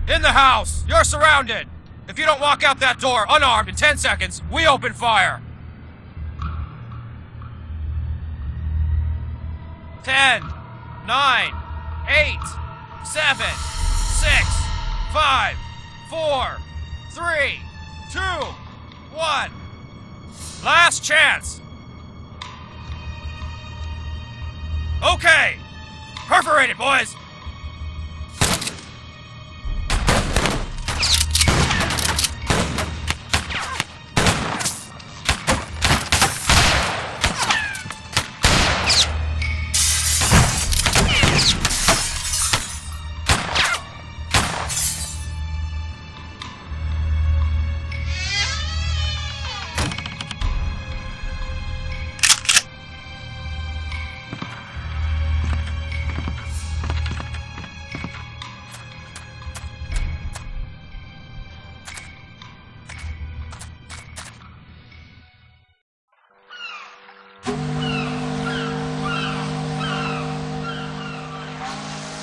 In the house! You're surrounded! If you don't walk out that door unarmed in 10 seconds, we open fire! 10, 9, 8, 7, 6, 5, 4, 3, 2, 1. Last chance! Okay! Perforate it, boys!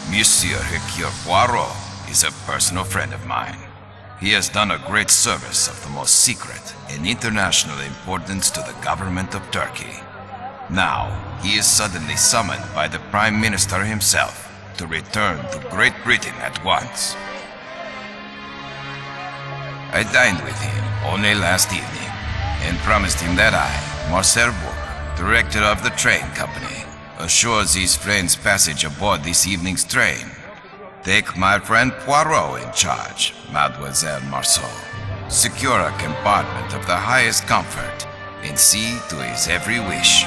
Monsieur Erkül Pуаро is a personal friend of mine. He has done a great service of the most secret and international importance to the government of Turkey. Now, he is suddenly summoned by the Prime Minister himself to return to Great Britain at once. I dined with him only last evening and promised him that I, Marcel Bourg, director of the train company, assures his friend's passage aboard this evening's train. Take my friend Poirot in charge, Mademoiselle Marceau. Secure a compartment of the highest comfort and see to his every wish.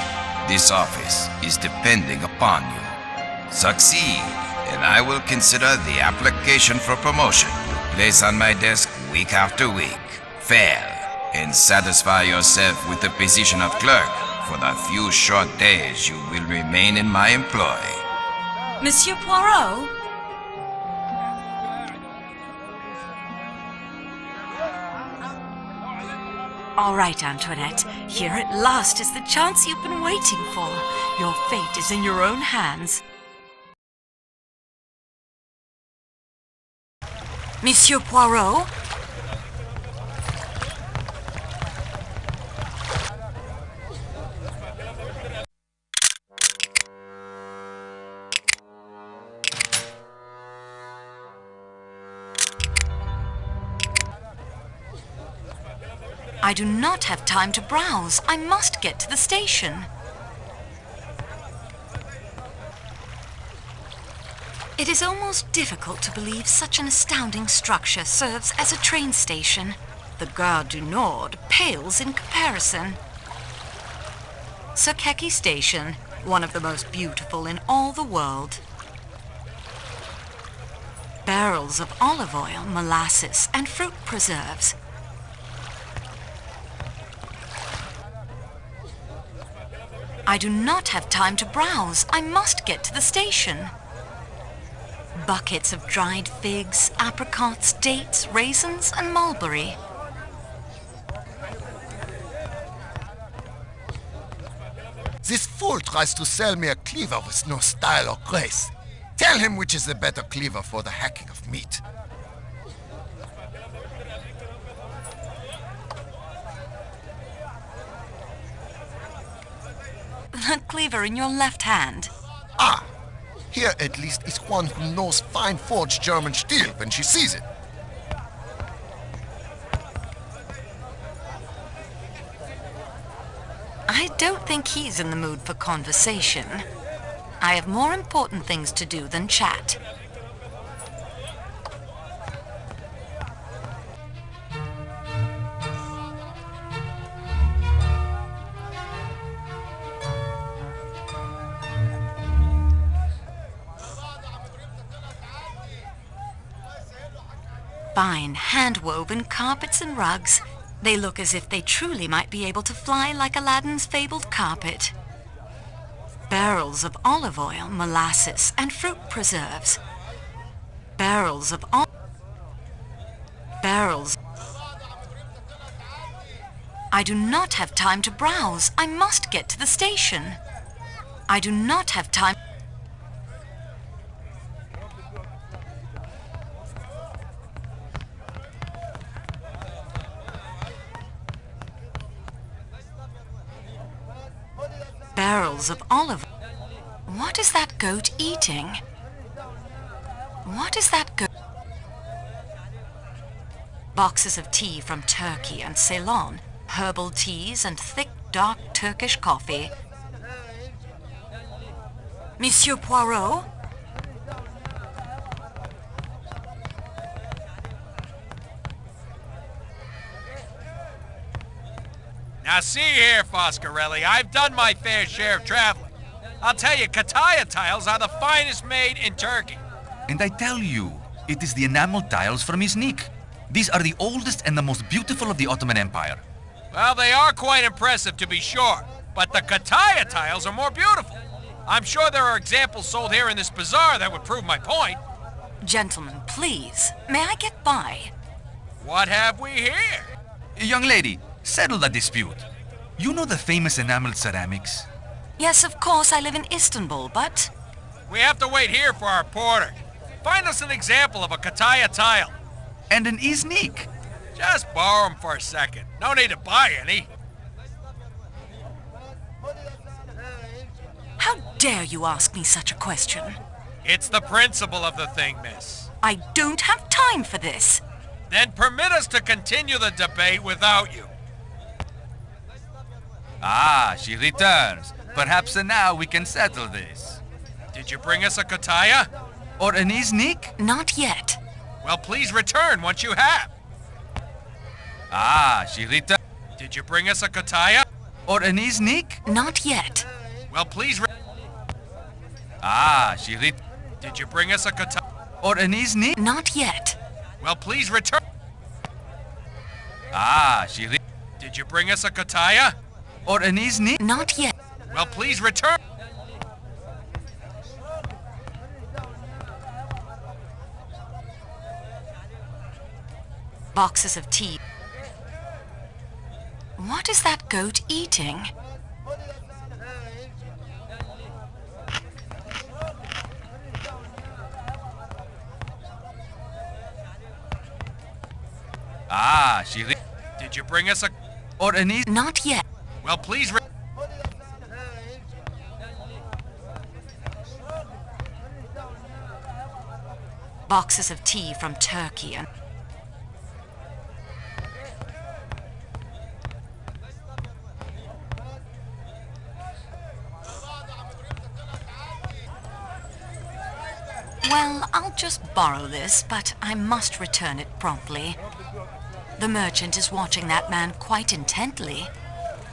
This office is depending upon you. Succeed, and I will consider the application for promotion you place on my desk week after week. Fail, and satisfy yourself with the position of clerk for the few short days you will remain in my employ. Monsieur Poirot? All right, Antoinette. Here at last is the chance you've been waiting for. Your fate is in your own hands. Monsieur Poirot? I do not have time to browse. I must get to the station. It is almost difficult to believe such an astounding structure serves as a train station. The Gare du Nord pales in comparison. Sakeki Station, one of the most beautiful in all the world. Barrels of olive oil, molasses, and fruit preserves. I do not have time to browse. I must get to the station. Buckets of dried figs, apricots, dates, raisins, and mulberry. This fool tries to sell me a cleaver with no style or grace. Tell him which is the better cleaver for the hacking of meat. The cleaver in your left hand. Ah! Here at least is one who knows fine forged German steel when she sees it. I don't think he's in the mood for conversation. I have more important things to do than chat. Fine hand-woven carpets and rugs. They look as if they truly might be able to fly like Aladdin's fabled carpet. Barrels of olive oil, molasses, and fruit preserves. Barrels. I do not have time to browse. I must get to the station. I do not have time. barrels of olive. What is that goat eating? What is that goat? Boxes of tea from Turkey and Ceylon, herbal teas and thick, dark Turkish coffee. Monsieur Poirot? Now see here, Foscarelli, I've done my fair share of traveling. I'll tell you, Kataya tiles are the finest made in Turkey. And I tell you, it is the enamel tiles from Iznik. These are the oldest and the most beautiful of the Ottoman Empire. Well, they are quite impressive, to be sure, but the Kataya tiles are more beautiful. I'm sure there are examples sold here in this bazaar that would prove my point. Gentlemen, please, may I get by? What have we here? Young lady, settle the dispute. You know the famous enameled ceramics? Yes, of course, I live in Istanbul, but... We have to wait here for our porter. Find us an example of a Kataya tile. And an Iznik. Just borrow them for a second. No need to buy any. How dare you ask me such a question? It's the principle of the thing, miss. I don't have time for this. Then permit us to continue the debate without you. Ah, she returns. Perhaps now we can settle this. Did you bring us a Kataya? Or an Iznik? Not yet. Well, please return once you have. Ah, she returns. Did you bring us a Kataya? Or an Iznik? Not yet. Well, please Ah, she returns. Did you bring us a Kataya? Or an Iznik? Not yet. Well, please return. Ah, she Did you bring us a Kataya? Or an Iznik? Not yet. Well, please return. Boxes of tea. What is that goat eating? Ah, she Did you bring us a... Or an Iznik? Not yet. Well, please Boxes of tea from Turkey and... Well, I'll just borrow this, but I must return it promptly. The merchant is watching that man quite intently.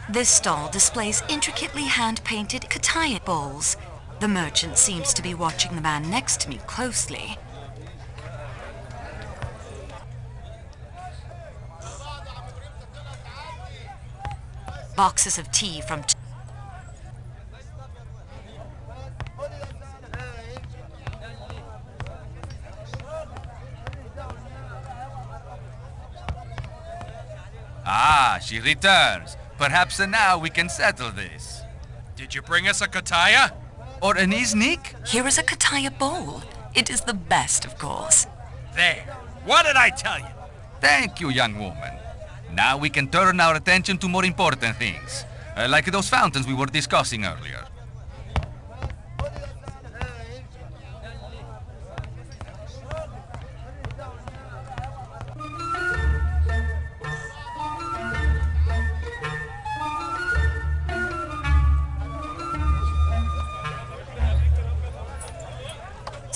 This stall displays intricately hand-painted Kataya bowls. The merchant seems to be watching the man next to me closely. Boxes of tea from... Ah, she returns. Perhaps now we can settle this. Did you bring us a Kataya? Or an Iznik? Here is a Kataya bowl. It is the best, of course. There. What did I tell you? Thank you, young woman. Now we can turn our attention to more important things, like those fountains we were discussing earlier.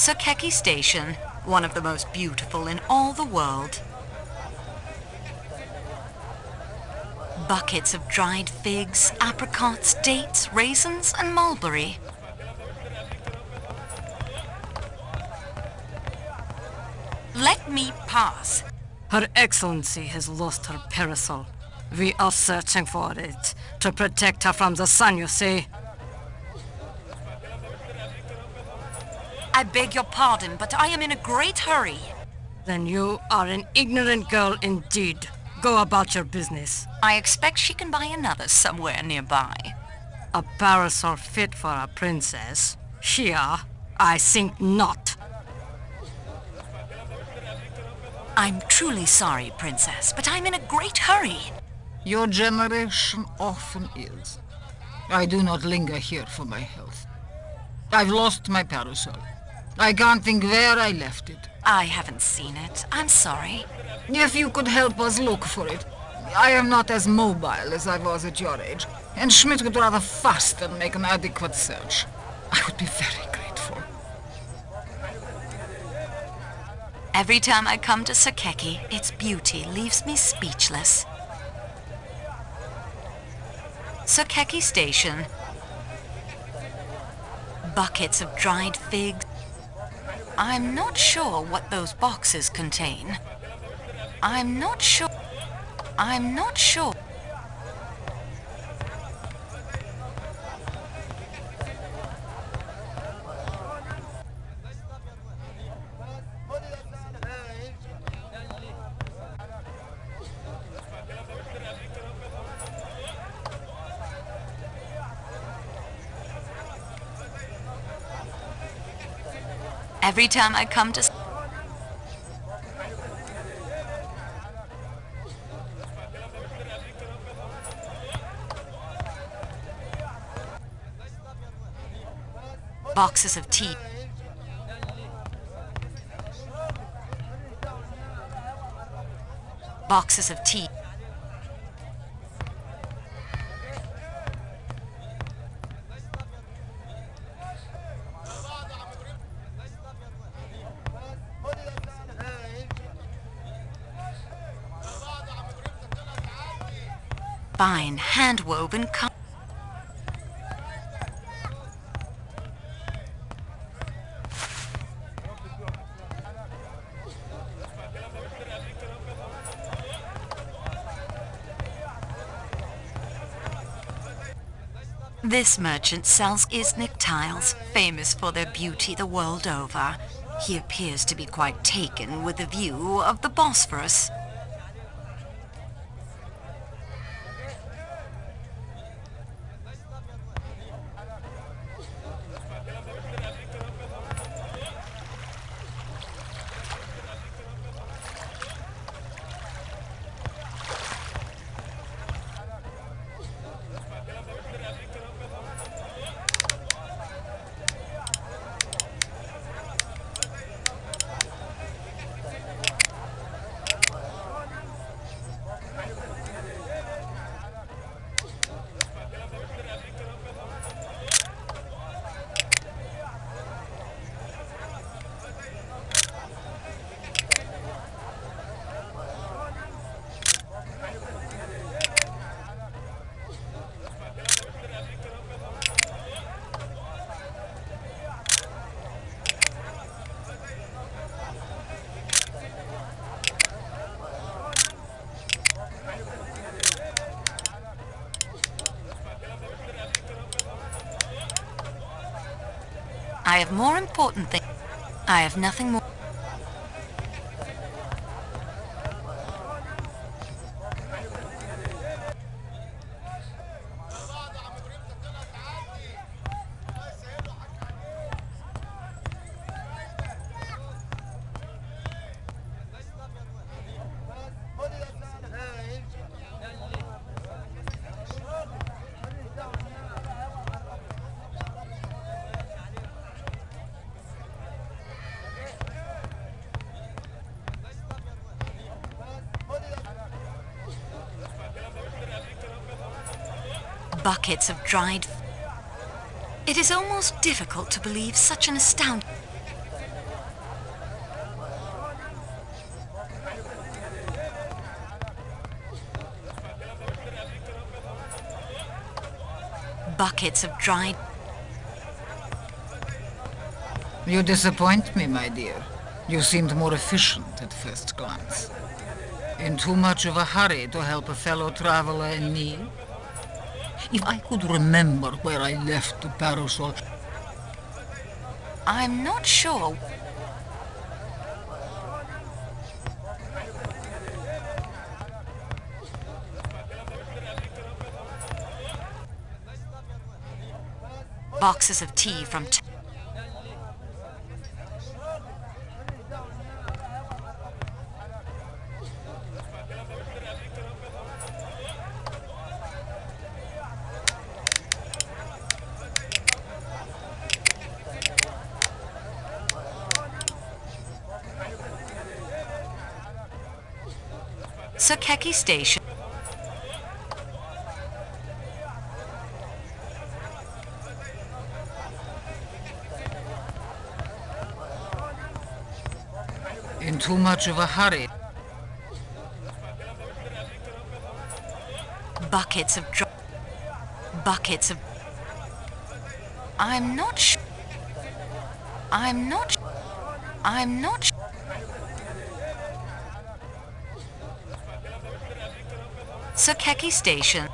Sakeki Station, one of the most beautiful in all the world. Buckets of dried figs, apricots, dates, raisins, and mulberry. Let me pass. Her Excellency has lost her parasol. We are searching for it to protect her from the sun, you see. I beg your pardon, but I am in a great hurry. Then you are an ignorant girl indeed. Go about your business. I expect she can buy another somewhere nearby. A parasol fit for a princess? Here, I think not. I'm truly sorry, Princess, but I'm in a great hurry. Your generation often is. I do not linger here for my health. I've lost my parasol. I can't think where I left it. I haven't seen it. I'm sorry. If you could help us look for it. I am not as mobile as I was at your age, and Schmidt would rather fast than make an adequate search. I would be very grateful. Every time I come to Sakeki, its beauty leaves me speechless. Sakeki Station. Buckets of dried figs. I'm not sure what those boxes contain. I'm not sure. Every time I come to... Boxes of tea. Boxes of tea. Fine hand-woven This merchant sells Iznik tiles, famous for their beauty the world over. He appears to be quite taken with the view of the Bosphorus. I have more important things. I have nothing more. Buckets of dried... It is almost difficult to believe such an astounding... Buckets of dried... You disappoint me, my dear. You seemed more efficient at first glance. In too much of a hurry to help a fellow traveler in need? If I could remember where I left the parasol... I'm not sure. Boxes of tea from... Sokeki Station. In too much of a hurry. Buckets of buckets of... I'm not sure. I'm not Sokeki Station.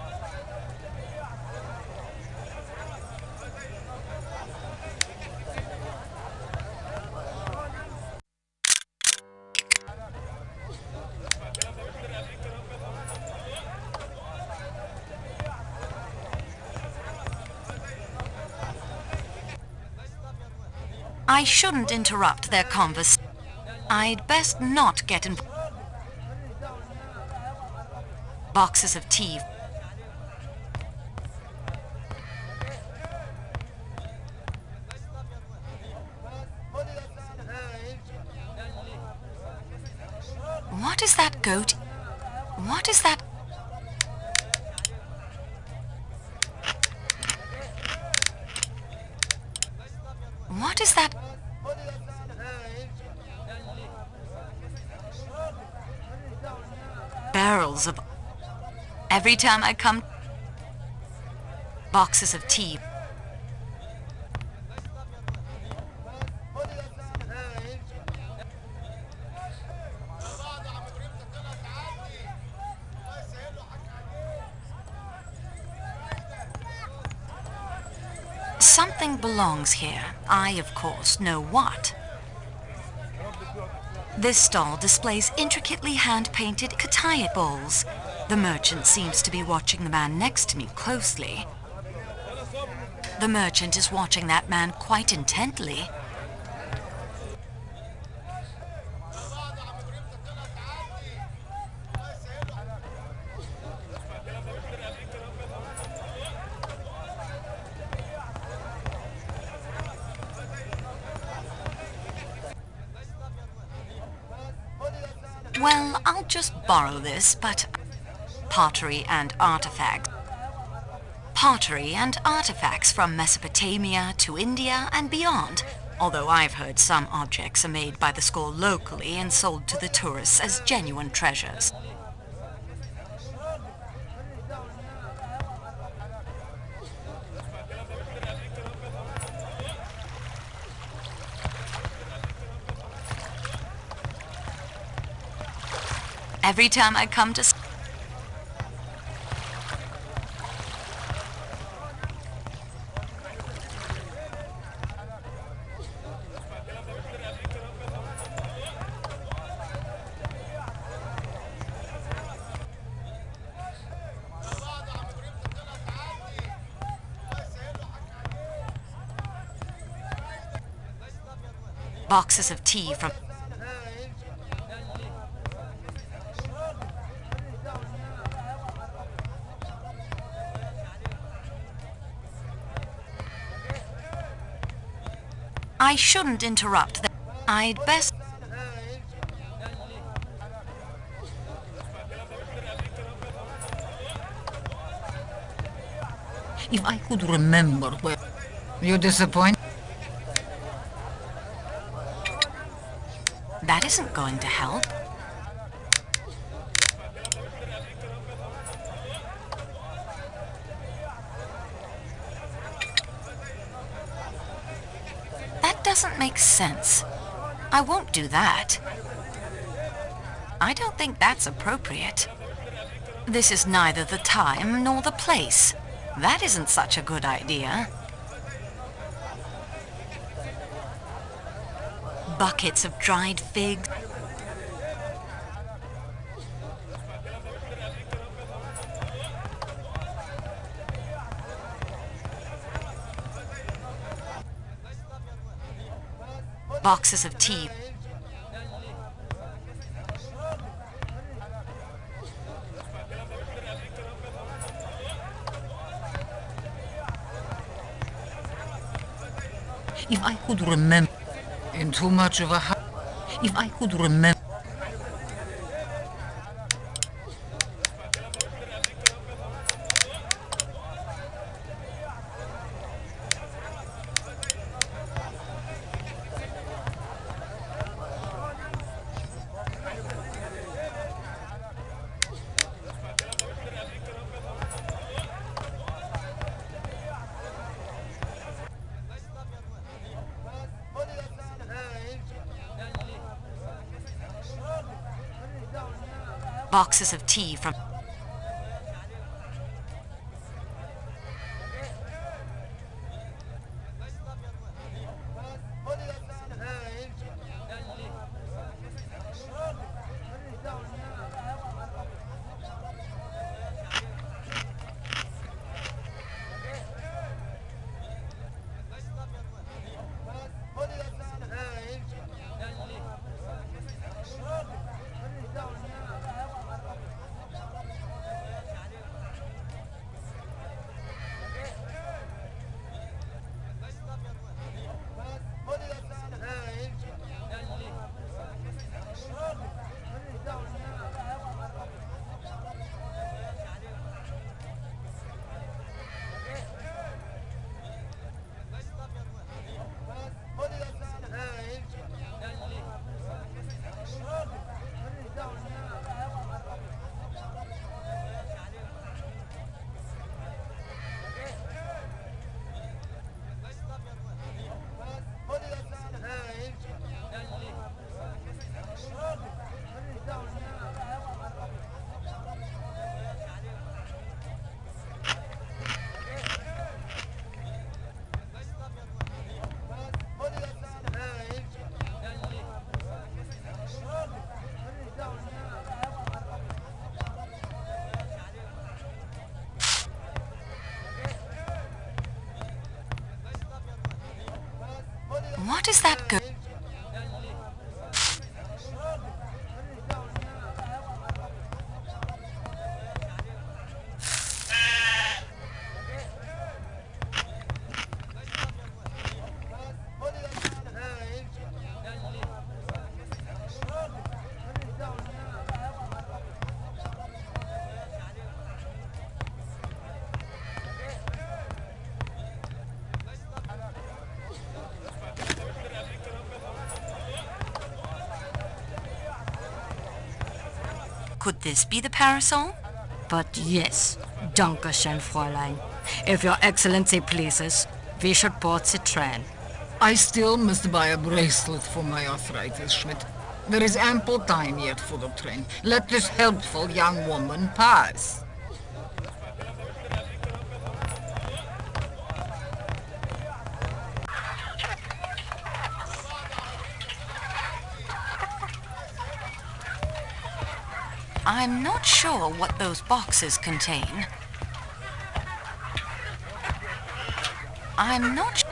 I shouldn't interrupt their conversation. I'd best not get involved. Boxes of tea. What is that goat? What is that? What is that? Barrels of... Every time I come... Boxes of tea. Something belongs here. I, of course, know what. This stall displays intricately hand-painted kataya bowls. The merchant seems to be watching the man next to me closely. The merchant is watching that man quite intently. Well, I'll just borrow this, but... Pottery and artifacts. Pottery and artifacts from Mesopotamia to India and beyond, although I've heard some objects are made by the school locally and sold to the tourists as genuine treasures. Every time I come to... Boxes of tea from... I shouldn't interrupt them. I'd best... If I could remember where... You disappoint? That isn't going to help. That doesn't make sense. I won't do that. I don't think that's appropriate. This is neither the time nor the place. That isn't such a good idea. Buckets of dried figs. Boxes of tea. If I could remember... In too much of a... If I could remember... boxes of tea from... What is that go... Could this be the parasol? But yes, Dankeschön, Fräulein. If Your Excellency pleases, we should board the train. I still must buy a bracelet for my arthritis, Schmidt. There is ample time yet for the train. Let this helpful young woman pass. I'm not sure what those boxes contain. I'm not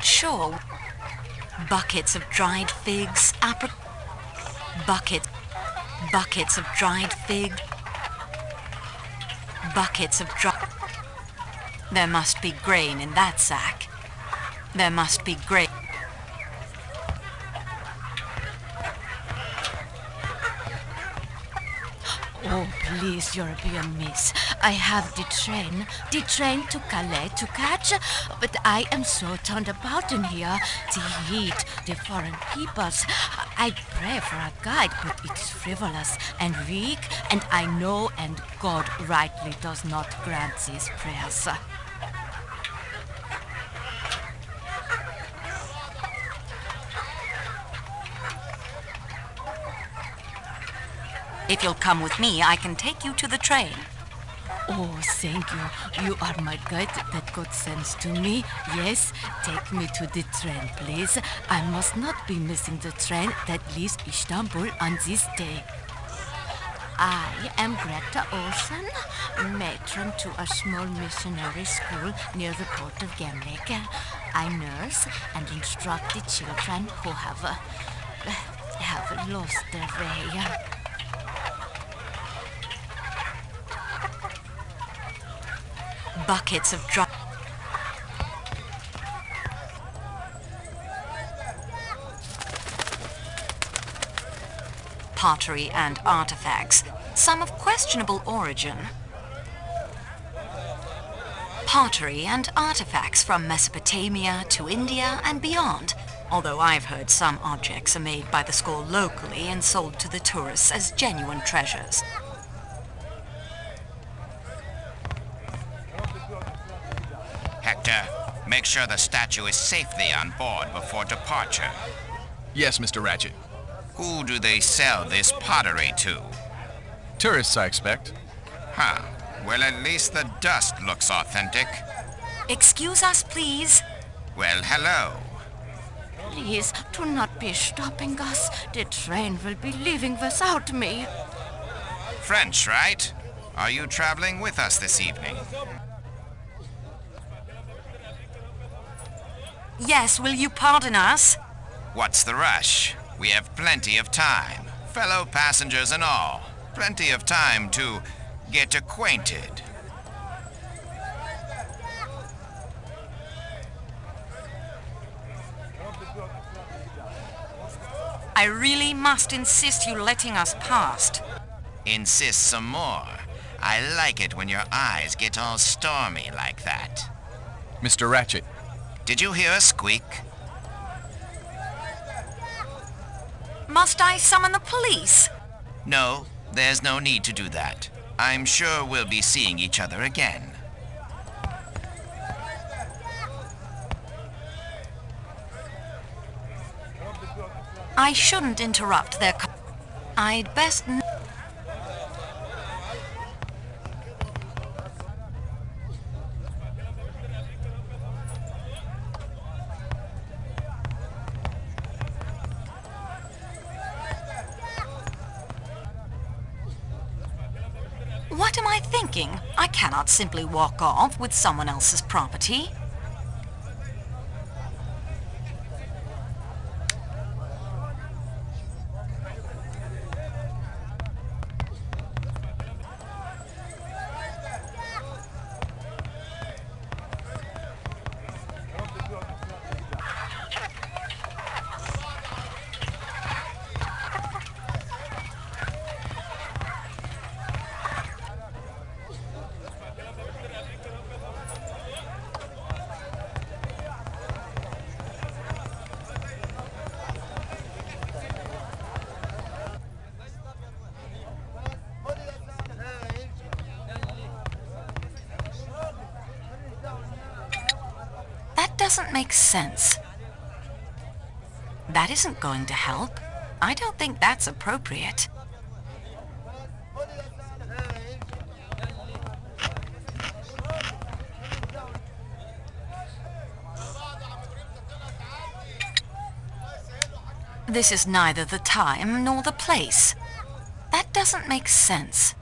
sure. Buckets of dried figs, buckets of dried fig, buckets of dry... There must be grain in that sack. There must be grain. Oh, please, European Miss. I have the train to Calais to catch, but I am so turned about in here. The heat, the foreign peoples. I pray for a guide, but it's frivolous and weak, and I know, and God rightly does not grant these prayers. If you'll come with me, I can take you to the train. Oh, thank you. You are my guide that God sends to me. Yes, take me to the train, please. I must not be missing the train that leaves Istanbul on this day. I am Greta Olsen, matron to a small missionary school near the port of Gemlik. I nurse and instruct the children who have lost their way. Buckets of dry... pottery and artifacts, some of questionable origin. Pottery and artifacts from Mesopotamia to India and beyond, although I've heard some objects are made by the school locally and sold to the tourists as genuine treasures. Hector, make sure the statue is safely on board before departure. Yes, Mr. Ratchet. Who do they sell this pottery to? Tourists, I expect. Huh. Well, at least the dust looks authentic. Excuse us, please. Well, hello. Please, do not be stopping us. The train will be leaving without me. French, right? Are you traveling with us this evening? Yes, will you pardon us? What's the rush? We have plenty of time. Fellow passengers and all. Plenty of time to get acquainted. I really must insist you letting us past. Insist some more. I like it when your eyes get all stormy like that. Mr. Ratchet. Did you hear a squeak? Must I summon the police? No, there's no need to do that. I'm sure we'll be seeing each other again. I shouldn't interrupt their I'd best What am I thinking? I cannot simply walk off with someone else's property. Doesn't make sense. That isn't going to help. I don't think that's appropriate. This is neither the time nor the place. That doesn't make sense.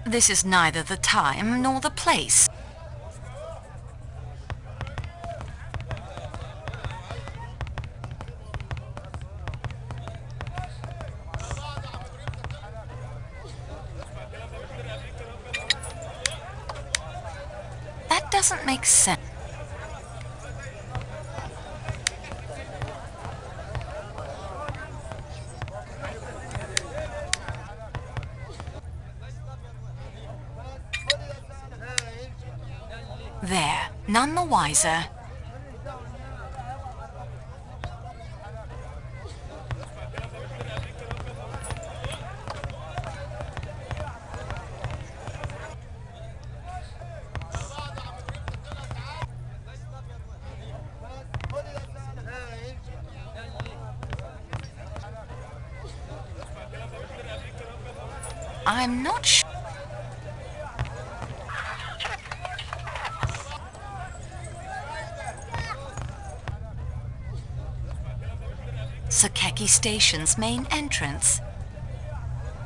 This is neither the time nor the place. Doesn't make sense. There, none the wiser. I'm not sure. Sakeki Station's main entrance.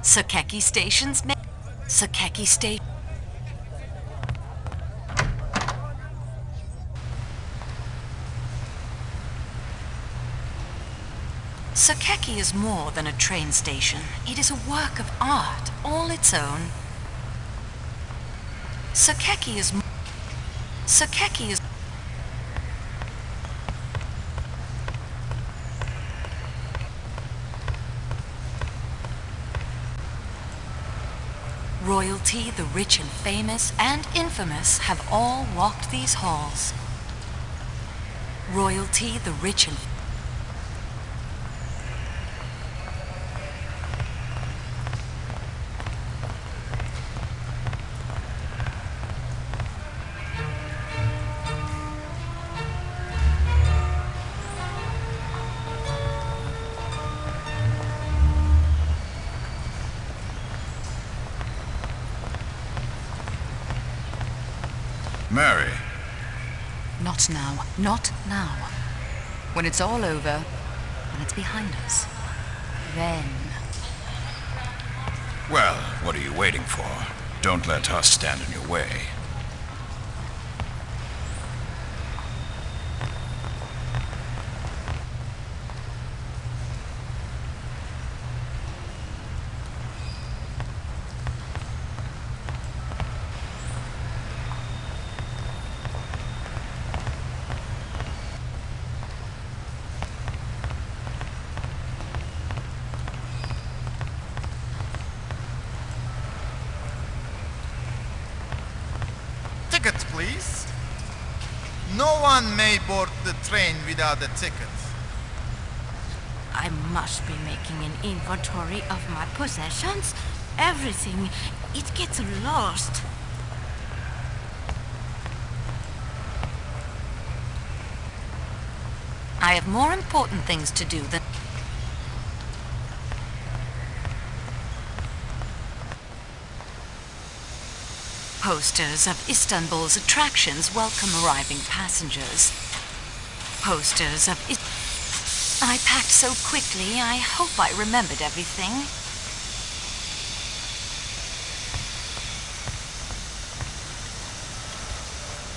Sakeki Station's main... Sakeki Station... Sakeki is more than a train station. It is a work of art, all its own. Sakeki is... Sakeki is... Royalty, the rich and famous and infamous have all walked these halls. Royalty, the rich and... Mary. Not now. Not now. When it's all over, when it's behind us, then... Well, what are you waiting for? Don't let us stand in your way. Tickets, please. No one may board the train without a ticket. I must be making an inventory of my possessions. Everything. It gets lost. I have more important things to do than... Posters of Istanbul's attractions welcome arriving passengers. Posters of... I packed so quickly, I hope I remembered everything.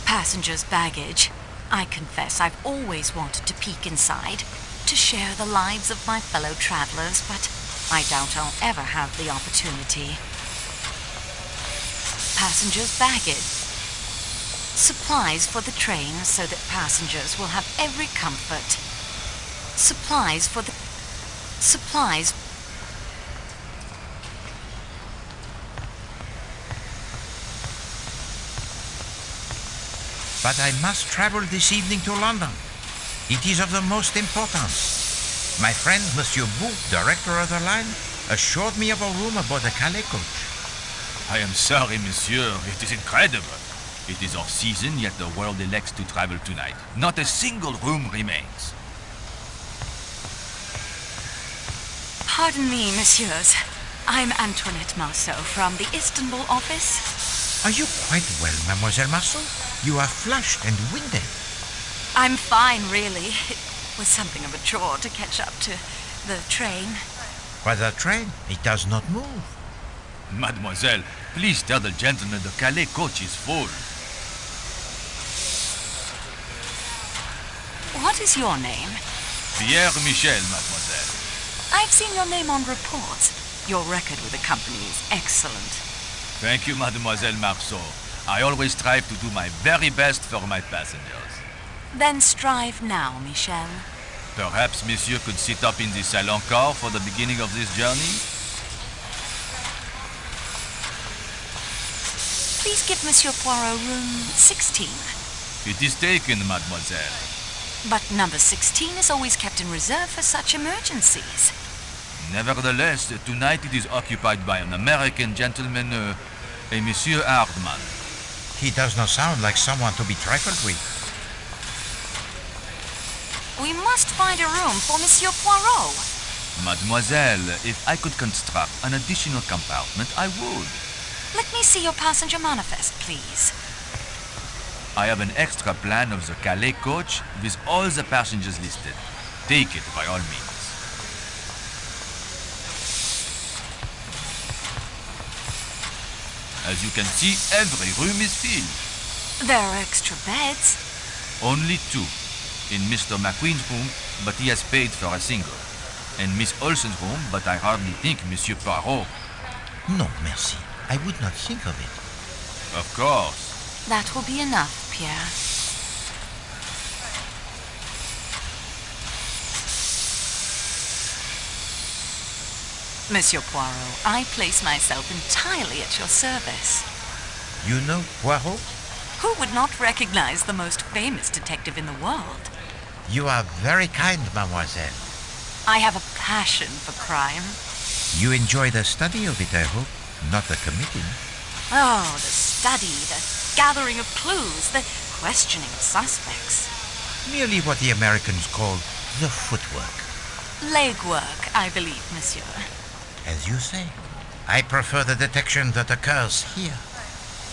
Passengers' baggage. I confess I've always wanted to peek inside, to share the lives of my fellow travelers, but I doubt I'll ever have the opportunity. Passengers' baggage. Supplies for the train so that passengers will have every comfort. Supplies for the... Supplies... But I must travel this evening to London. It is of the most importance. My friend, Monsieur Bou, director of the line, assured me of a room aboard the Calais coach. I am sorry, monsieur. It is incredible. It is off-season, yet the world elects to travel tonight. Not a single room remains. Pardon me, messieurs. I'm Antoinette Marceau from the Istanbul office. Are you quite well, Mademoiselle Marceau? You are flushed and winded. I'm fine, really. It was something of a chore to catch up to the train. But the train, it does not move. Mademoiselle, please tell the gentleman the Calais coach is full. What is your name? Pierre Michel, mademoiselle. I've seen your name on reports. Your record with the company is excellent. Thank you, Mademoiselle Marceau. I always strive to do my very best for my passengers. Then strive now, Michel. Perhaps Monsieur could sit up in the salon car for the beginning of this journey? Please give Monsieur Poirot room 16. It is taken, mademoiselle. But number 16 is always kept in reserve for such emergencies. Nevertheless, tonight it is occupied by an American gentleman, a Monsieur Hardman. He does not sound like someone to be trifled with. We must find a room for Monsieur Poirot. Mademoiselle, if I could construct an additional compartment, I would. Let me see your passenger manifest, please. I have an extra plan of the Calais coach with all the passengers listed. Take it by all means. As you can see, every room is filled. There are extra beds. Only 2. In Mr. McQueen's room, but he has paid for a single. And Miss Olsen's room, but I hardly think Monsieur Poirot. No, merci. I would not think of it. Of course. That will be enough, Pierre. Monsieur Poirot, I place myself entirely at your service. You know Poirot? Who would not recognize the most famous detective in the world? You are very kind, mademoiselle. I have a passion for crime. You enjoy the study of it, I hope, not the committing. Oh, the study, the gathering of clues, the questioning of suspects. Merely what the Americans call the footwork. Legwork, I believe, monsieur. As you say, I prefer the detection that occurs here.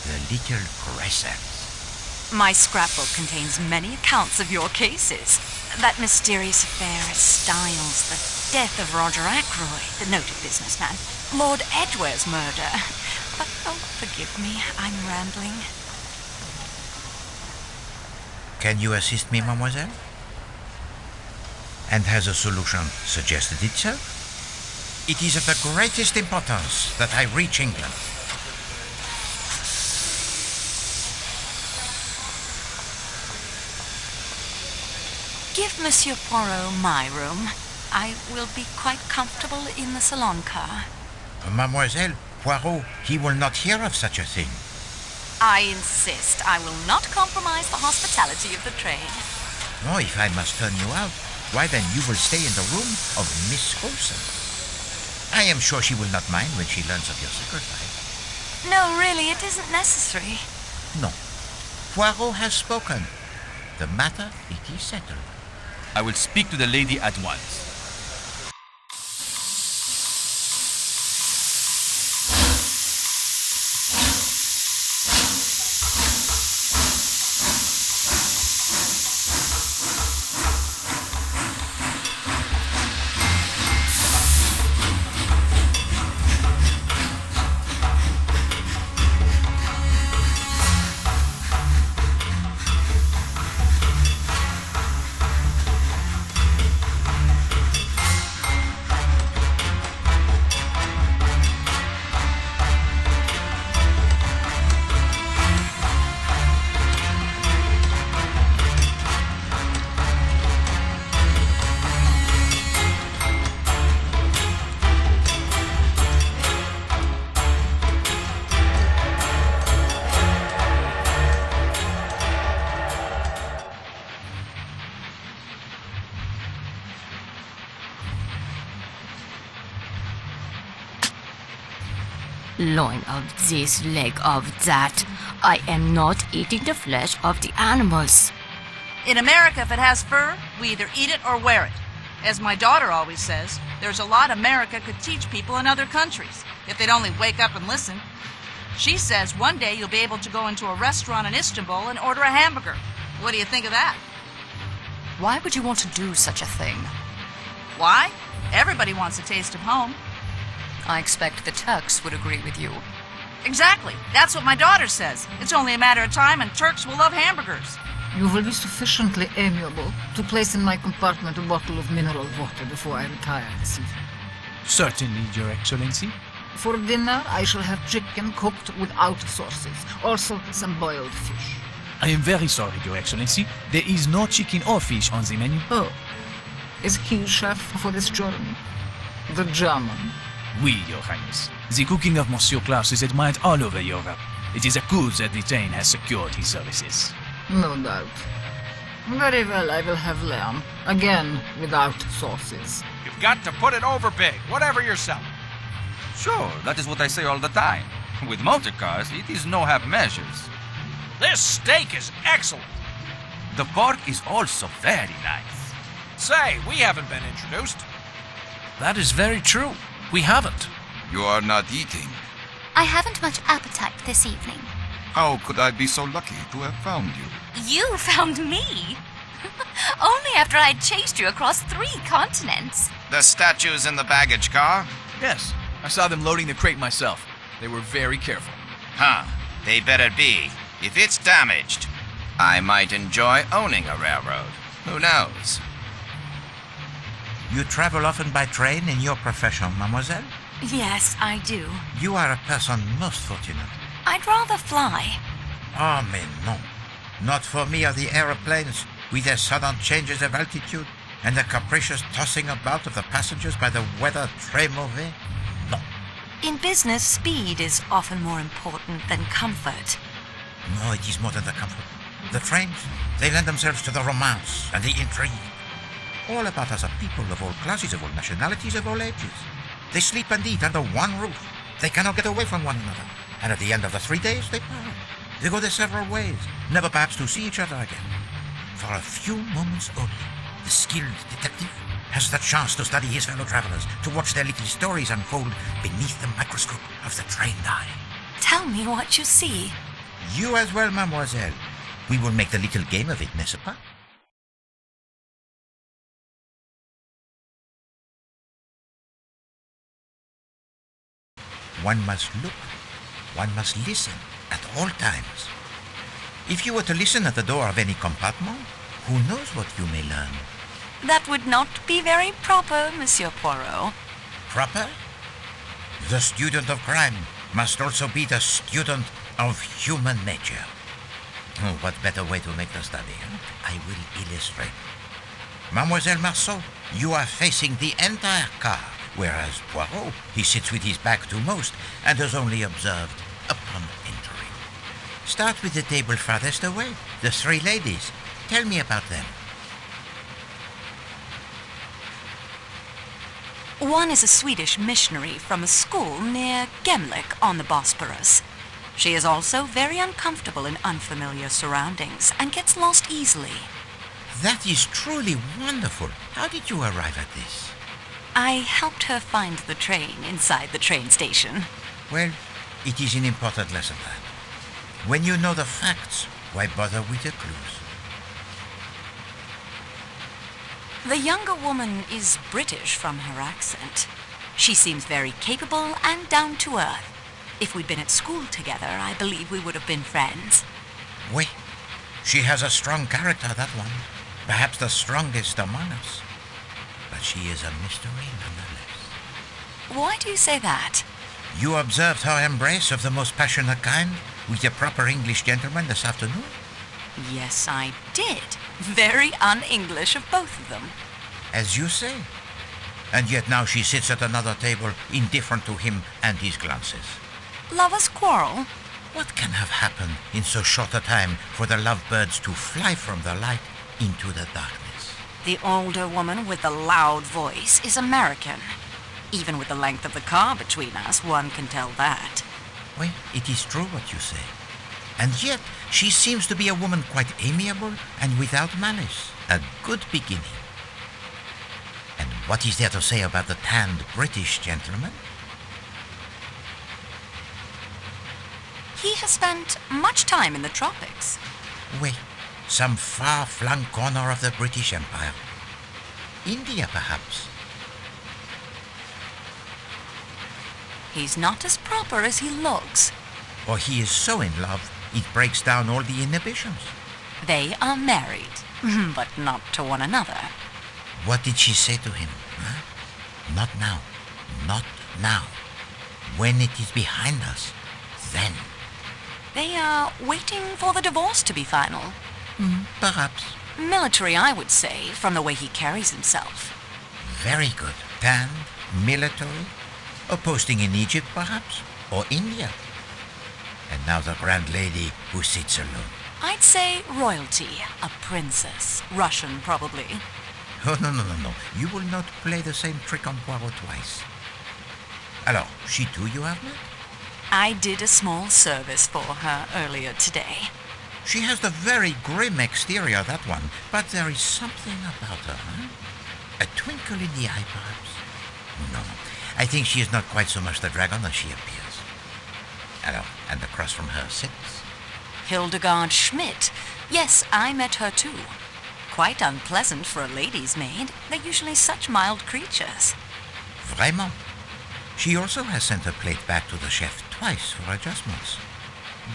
The little presence. My scrapbook contains many accounts of your cases. That mysterious affair at Styles, the death of Roger Ackroyd, the noted businessman, Lord Edgware's murder. But, oh, forgive me, I'm rambling. Can you assist me, mademoiselle? And has a solution suggested itself? It is of the greatest importance that I reach England. Give Monsieur Poirot my room. I will be quite comfortable in the salon car. Mademoiselle, Poirot, he will not hear of such a thing. I insist. I will not compromise the hospitality of the train. No, if I must turn you out, why then you will stay in the room of Miss Olsen. I am sure she will not mind when she learns of your sacrifice. No, really, it isn't necessary. No. Poirot has spoken. The matter, it is settled. I will speak to the lady at once. Loin of this, leg of that. I am not eating the flesh of the animals. In America, if it has fur, we either eat it or wear it. As my daughter always says, there's a lot America could teach people in other countries, if they'd only wake up and listen. She says one day you'll be able to go into a restaurant in Istanbul and order a hamburger. What do you think of that? Why would you want to do such a thing? Why? Everybody wants a taste of home. I expect the Turks would agree with you. Exactly. That's what my daughter says. It's only a matter of time and Turks will love hamburgers. You will be sufficiently amiable to place in my compartment a bottle of mineral water before I retire this evening. Certainly, Your Excellency. For dinner, I shall have chicken cooked without sauces. Also, some boiled fish. I am very sorry, Your Excellency. There is no chicken or fish on the menu. Oh. Is he chef for this journey? The German? Oui, Your Highness. The cooking of Monsieur Klaus is admired all over Europe. It is a good that the train has secured his services. No doubt. Very well, I will have lamb. Again, without sauces. You've got to put it over big, whatever you're selling. Sure, that is what I say all the time. With motor cars, it is no half measures. This steak is excellent. The pork is also very nice. Say, we haven't been introduced. That is very true. We haven't. You are not eating. I haven't much appetite this evening. How could I be so lucky to have found you? You found me? Only after I'd chased you across 3 continents. The statues in the baggage car? Yes, I saw them loading the crate myself. They were very careful. Huh. They better be. If it's damaged, I might enjoy owning a railroad. Who knows? You travel often by train in your profession, mademoiselle? Yes, I do. You are a person most fortunate. I'd rather fly. Oh, mais non. Not for me are the aeroplanes, with their sudden changes of altitude and the capricious tossing about of the passengers by the weather très mauvais. No. In business, speed is often more important than comfort. No, it is more than the comfort. The trains, they lend themselves to the romance and the intrigue. All about us are people of all classes, of all nationalities, of all ages. They sleep and eat under one roof. They cannot get away from one another. And at the end of the 3 days, they part. They go their several ways, never perhaps to see each other again. For a few moments only, the skilled detective has the chance to study his fellow travelers, to watch their little stories unfold beneath the microscope of the trained eye. Tell me what you see. You as well, mademoiselle. We will make the little game of it, n'est-ce pas? One must look, one must listen at all times. If you were to listen at the door of any compartment, who knows what you may learn? That would not be very proper, Monsieur Poirot. Proper? The student of crime must also be the student of human nature. Oh, what better way to make the study? I will illustrate. Mademoiselle Marceau, you are facing the entire car, whereas Poirot, he sits with his back to most and is only observed upon entering. Start with the table farthest away, the three ladies. Tell me about them. One is a Swedish missionary from a school near Gemlik on the Bosporus. She is also very uncomfortable in unfamiliar surroundings and gets lost easily. That is truly wonderful. How did you arrive at this? I helped her find the train inside the train station. Well, it is an important lesson, that. When you know the facts, why bother with the clues? The younger woman is British from her accent. She seems very capable and down to earth. If we'd been at school together, I believe we would have been friends. Oui, she has a strong character, that one. Perhaps the strongest among us. But she is a mystery nonetheless. Why do you say that? You observed her embrace of the most passionate kind with a proper English gentleman this afternoon? Yes, I did. Very un-English of both of them. As you say. And yet now she sits at another table, indifferent to him and his glances. Lovers quarrel? What can have happened in so short a time for the lovebirds to fly from the light into the darkness? The older woman with the loud voice is American. Even with the length of the car between us, one can tell that. Well, it is true what you say. And yet, she seems to be a woman quite amiable and without malice. A good beginning. And what is there to say about the tanned British gentleman? He has spent much time in the tropics. Oui, some far-flung corner of the British Empire. India, perhaps. He's not as proper as he looks. Or he is so in love, it breaks down all the inhibitions. They are married, but not to one another. What did she say to him? Huh? Not now. Not now. When it is behind us, then. They are waiting for the divorce to be final. Perhaps. Military, I would say, from the way he carries himself. Very good. Tanned, military. A posting in Egypt, perhaps? Or India? And now the grand lady who sits alone. I'd say royalty, a princess. Russian, probably. Oh, no. You will not play the same trick on Poirot twice. Alors, she too you have met? I did a small service for her earlier today. She has the very grim exterior, that one, but there is something about her, huh? A twinkle in the eye, perhaps? No, I think she is not quite so much the dragon as she appears. Alors, and across from her sits? Hildegard Schmidt. Yes, I met her too. Quite unpleasant for a lady's maid. They're usually such mild creatures. Vraiment. She also has sent her plate back to the chef twice for adjustments.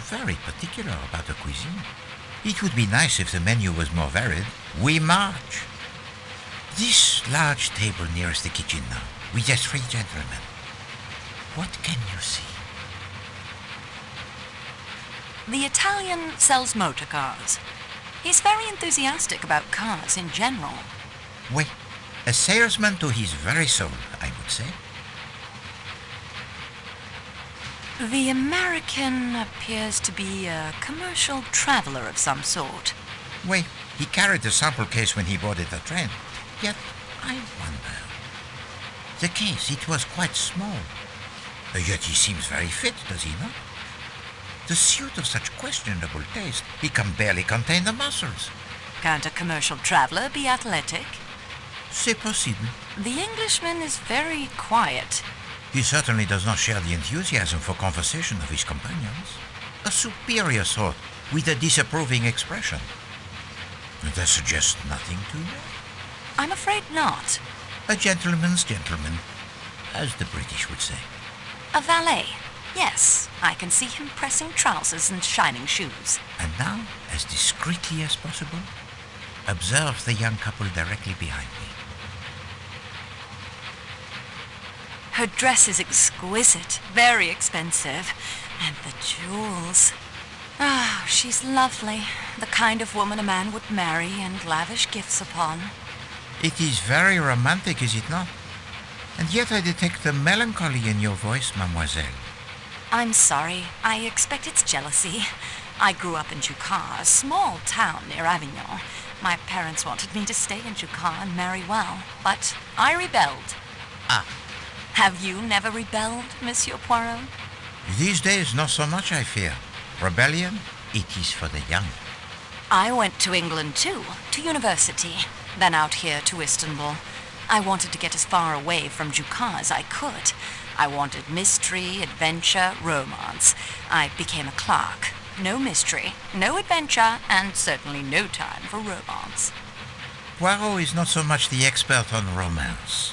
Very particular about the cuisine. It would be nice if the menu was more varied. We march. This large table nearest the kitchen now, with the three gentlemen. What can you see? The Italian sells motor cars. He's very enthusiastic about cars in general. Oui, a salesman to his very soul, I would say. The American appears to be a commercial traveler of some sort. Oui, he carried the sample case when he boarded the train. Yet, I wonder. The case, it was quite small. Yet he seems very fit, does he not? The suit of such questionable taste, he can barely contain the muscles. Can't a commercial traveler be athletic? C'est possible. The Englishman is very quiet. He certainly does not share the enthusiasm for conversation of his companions. A superior sort, with a disapproving expression. That suggests nothing to you? I'm afraid not. A gentleman's gentleman, as the British would say. A valet. Yes, I can see him pressing trousers and shining shoes. And now, as discreetly as possible, observe the young couple directly behind me. Her dress is exquisite, very expensive. And the jewels. Ah, she's lovely. The kind of woman a man would marry and lavish gifts upon. It is very romantic, is it not? And yet I detect the melancholy in your voice, mademoiselle. I'm sorry. I expect it's jealousy. I grew up in Jucas, a small town near Avignon. My parents wanted me to stay in Jucas and marry well, but I rebelled. Ah. Have you never rebelled, Monsieur Poirot? These days, not so much, I fear. Rebellion, it is for the young. I went to England too, to university, then out here to Istanbul. I wanted to get as far away from Jucas as I could. I wanted mystery, adventure, romance. I became a clerk. No mystery, no adventure, and certainly no time for romance. Poirot is not so much the expert on romance.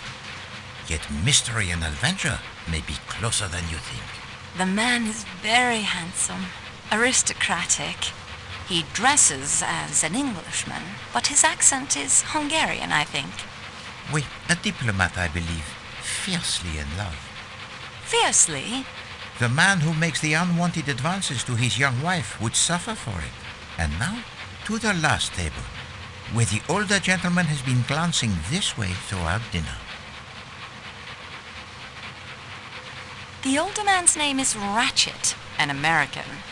Yet mystery and adventure may be closer than you think. The man is very handsome, aristocratic. He dresses as an Englishman, but his accent is Hungarian, I think. Oui, a diplomat, I believe, fiercely in love. Fiercely? The man who makes the unwanted advances to his young wife would suffer for it. And now, to the last table, where the older gentleman has been glancing this way throughout dinner. The older man's name is Ratchet, an American.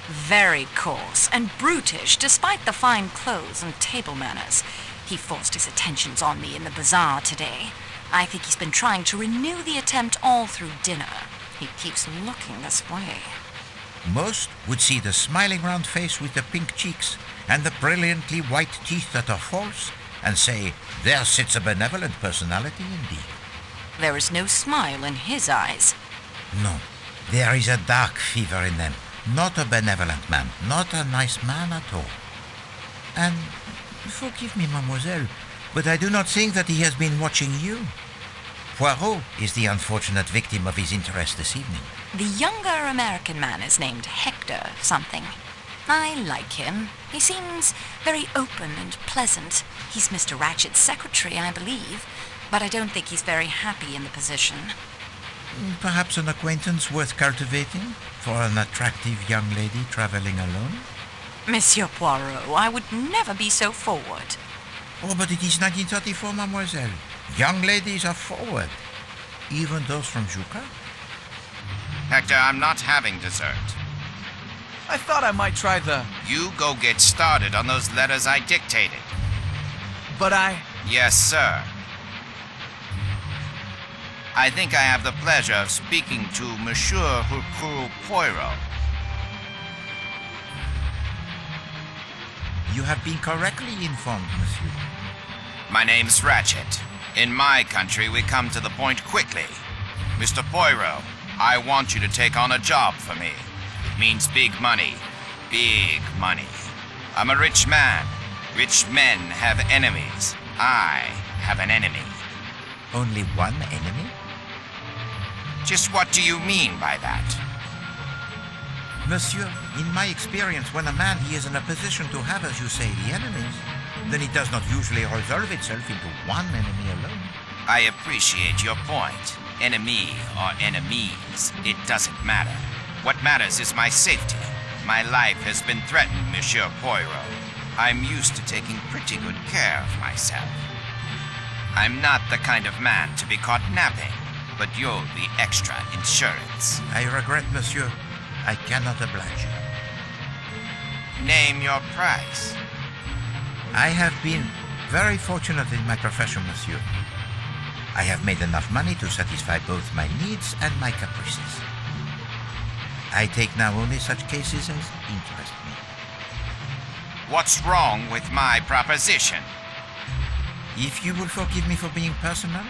Very coarse and brutish, despite the fine clothes and table manners. He forced his attentions on me in the bazaar today. I think he's been trying to renew the attempt all through dinner. He keeps looking this way. Most would see the smiling round face with the pink cheeks and the brilliantly white teeth that are false and say, there sits a benevolent personality indeed. There is no smile in his eyes. No, there is a dark fever in them. Not a benevolent man, not a nice man at all. And forgive me, mademoiselle, but I do not think that he has been watching you. Poirot is the unfortunate victim of his interest this evening. The younger American man is named Hector something. I like him. He seems very open and pleasant. He's Mr. Ratchet's secretary, I believe, but I don't think he's very happy in the position. Perhaps an acquaintance worth cultivating for an attractive young lady traveling alone? Monsieur Poirot, I would never be so forward. Oh, but it is 1934, mademoiselle. Young ladies are forward. Even those from Juca. Hector, I'm not having dessert. I thought I might try the... You go get started on those letters I dictated. But I... Yes, sir. I think I have the pleasure of speaking to Monsieur Erkül Püaro. You have been correctly informed, monsieur. My name's Ratchet. In my country, we come to the point quickly. Mr. Püaro, I want you to take on a job for me. It means big money. Big money. I'm a rich man. Rich men have enemies. I have an enemy. Only one enemy? Just what do you mean by that? Monsieur, in my experience, when a man he is in a position to have, as you say, the enemies, then it does not usually resolve itself into one enemy alone. I appreciate your point. Enemy or enemies, it doesn't matter. What matters is my safety. My life has been threatened, Monsieur Poirot. I'm used to taking pretty good care of myself. I'm not the kind of man to be caught napping, but you're the extra insurance. I regret, monsieur. I cannot oblige you. Name your price. I have been very fortunate in my profession, monsieur. I have made enough money to satisfy both my needs and my caprices. I take now only such cases as interest me. What's wrong with my proposition? If you will forgive me for being personal,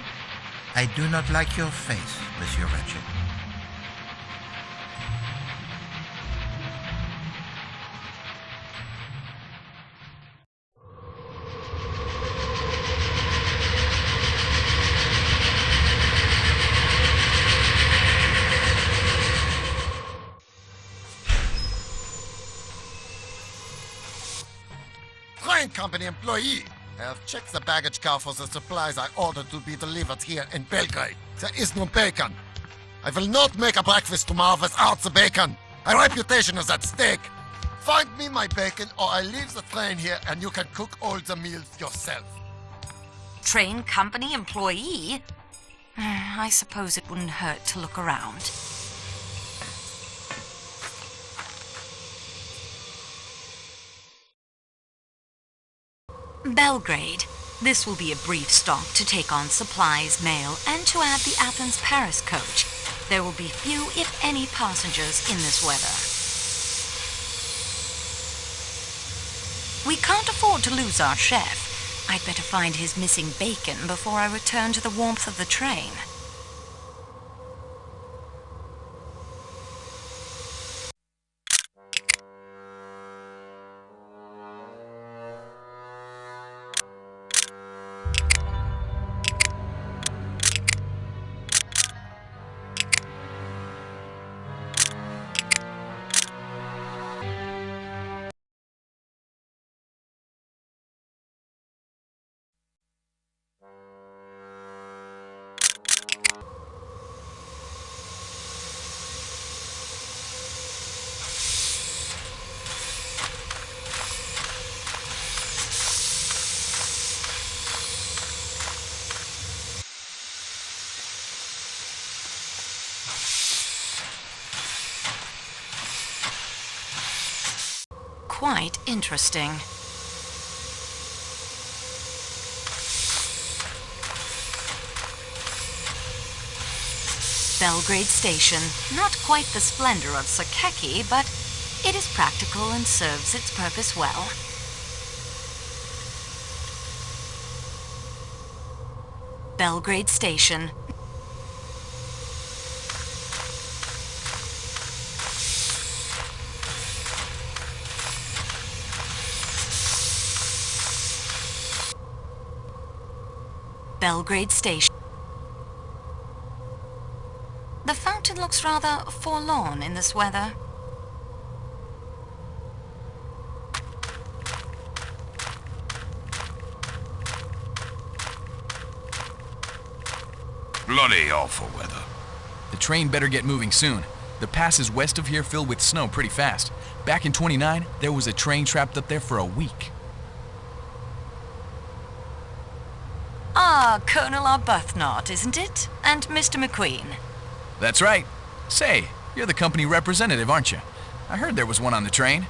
I do not like your face, Monsieur Ratchet. company employee. I have checked the baggage car for the supplies I ordered to be delivered here in Belgrade. There is no bacon. I will not make a breakfast tomorrow without the bacon. My reputation is at stake. Find me my bacon or I leave the train here and you can cook all the meals yourself. Train company employee? I suppose it wouldn't hurt to look around. Belgrade. This will be a brief stop to take on supplies, mail, and to add the Athens-Paris coach. There will be few, if any, passengers in this weather. We can't afford to lose our chef. I'd better find his missing bacon before I return to the warmth of the train. Quite interesting. Belgrade Station. Not quite the splendor of Sakeki, but it is practical and serves its purpose well. Belgrade Station. Belgrade Station. The fountain looks rather forlorn in this weather. Bloody awful weather. The train better get moving soon. The passes west of here fill with snow pretty fast. Back in '29, there was a train trapped up there for a week. Ah, Colonel Arbuthnot, isn't it? And Mr. McQueen. That's right. Say, you're the company representative, aren't you? I heard there was one on the train.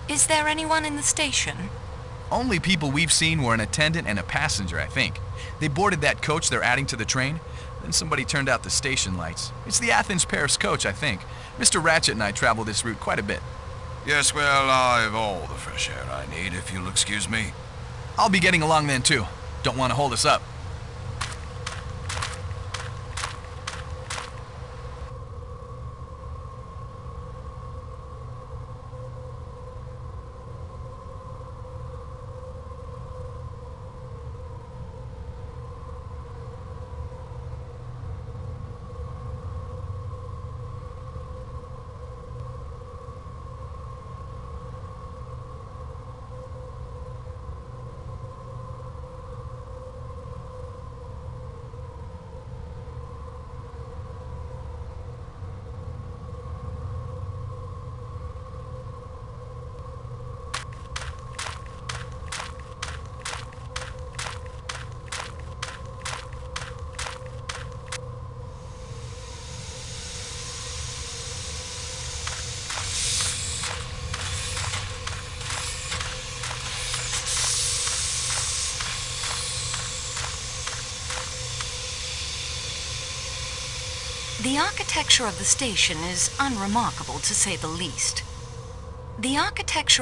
Is there anyone in the station? Only people we've seen were an attendant and a passenger, I think. They boarded that coach they're adding to the train. Then somebody turned out the station lights. It's the Athens-Paris coach, I think. Mr. Ratchet and I travel this route quite a bit. Yes, well, I've all the fresh air I need, if you'll excuse me. I'll be getting along then, too. Don't want to hold us up. The architecture of the station is unremarkable, to say the least. The architect...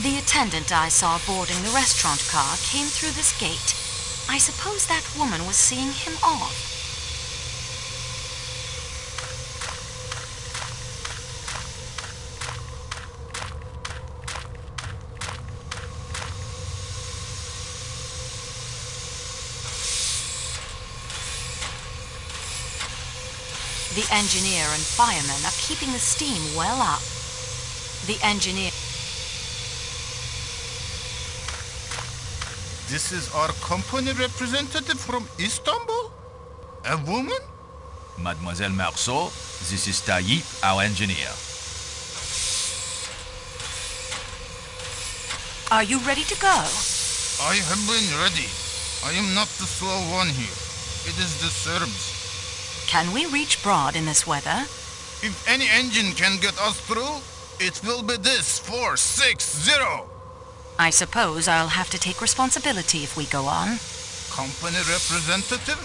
The attendant I saw boarding the restaurant car came through this gate. I suppose that woman was seeing him off. The engineer and firemen are keeping the steam well up. The engineer... This is our company representative from Istanbul? A woman? Mademoiselle Marceau, this is Tayyip, our engineer. Are you ready to go? I have been ready. I am not the slow one here. It is the Serbs. Can we reach Broad in this weather? If any engine can get us through, it will be this 460. I suppose I'll have to take responsibility if we go on. Company representative?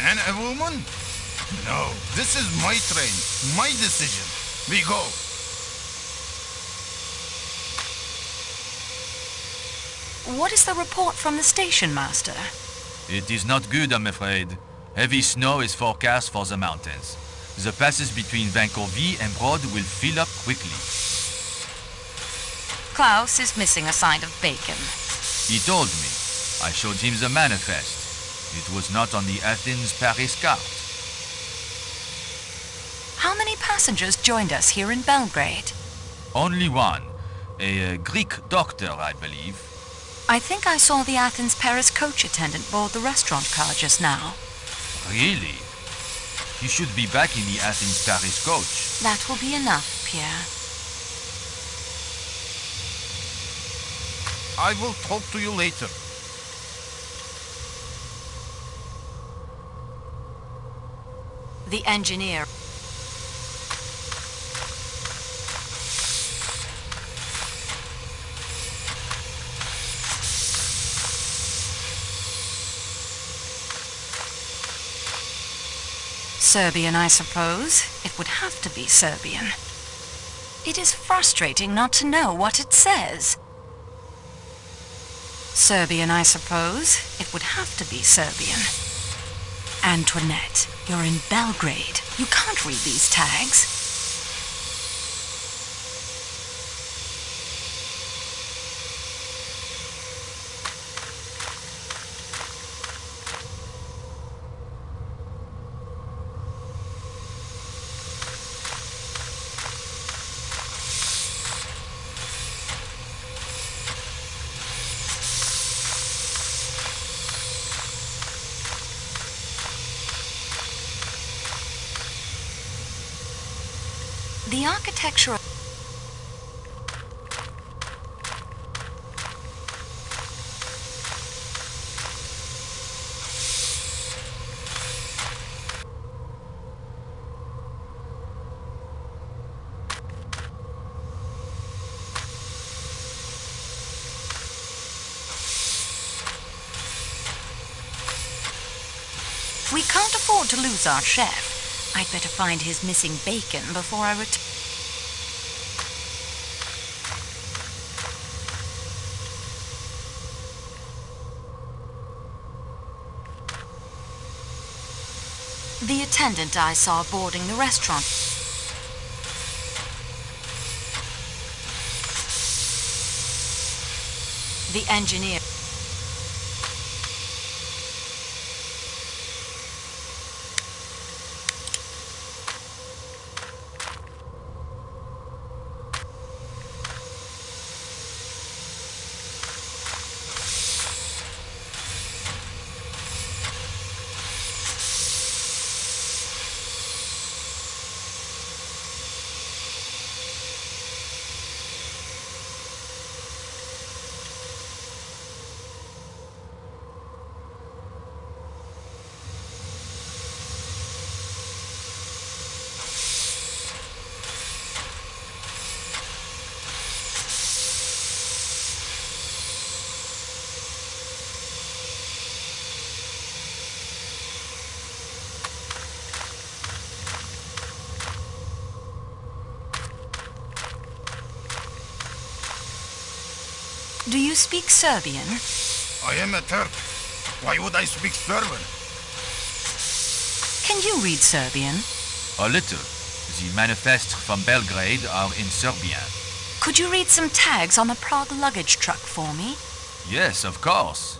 And a woman? No, this is my train, my decision. We go. What is the report from the station master? It is not good, I'm afraid. Heavy snow is forecast for the mountains. The passes between Vancouver and Broad will fill up quickly. Klaus is missing a side of bacon. He told me. I showed him the manifest. It was not on the Athens-Paris card. How many passengers joined us here in Belgrade? Only one. A Greek doctor, I believe. I think I saw the Athens-Paris coach attendant board the restaurant car just now. Really? He should be back in the Athens-Paris coach. That will be enough, Pierre. I will talk to you later. The engineer. Serbian, I suppose. It would have to be Serbian. It is frustrating not to know what it says. Serbian, I suppose. It would have to be Serbian. Antoinette, you're in Belgrade. You can't read these tags. The architecture... We can't afford to lose our chef. I'd better find his missing bacon before I return. The attendant I saw boarding the restaurant. The engineer. Do you speak Serbian? I am a Turk. Why would I speak Serbian? Can you read Serbian? A little. The manifests from Belgrade are in Serbian. Could you read some tags on the Prague luggage truck for me? Yes, of course.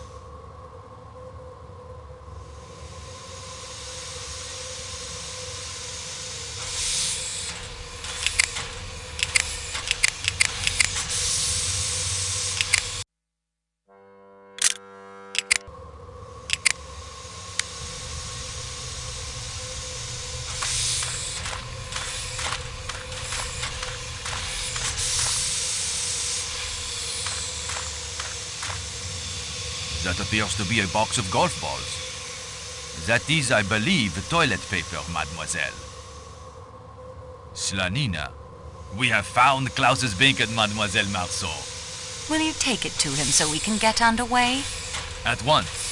That appears to be a box of golf balls. That is, I believe, toilet paper, mademoiselle. Slanina, we have found Klaus's bacon, mademoiselle Marceau. Will you take it to him so we can get underway? At once.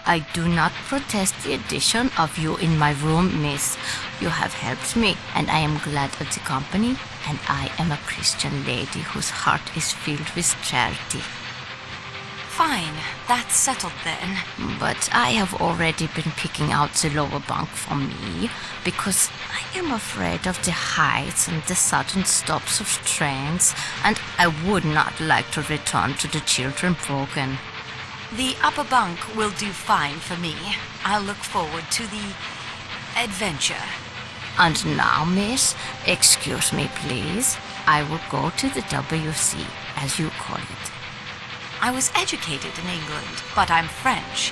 I do not protest the addition of you in my room, miss. You have helped me, and I am glad of the company, and I am a Christian lady whose heart is filled with charity. Fine, that's settled then. But I have already been picking out the lower bunk for me, because I am afraid of the heights and the sudden stops of trains, and I would not like to return to the children broken. The upper bunk will do fine for me. I'll look forward to the adventure. And now, miss, excuse me, please. I will go to the WC, as you call it. I was educated in England, but I'm French.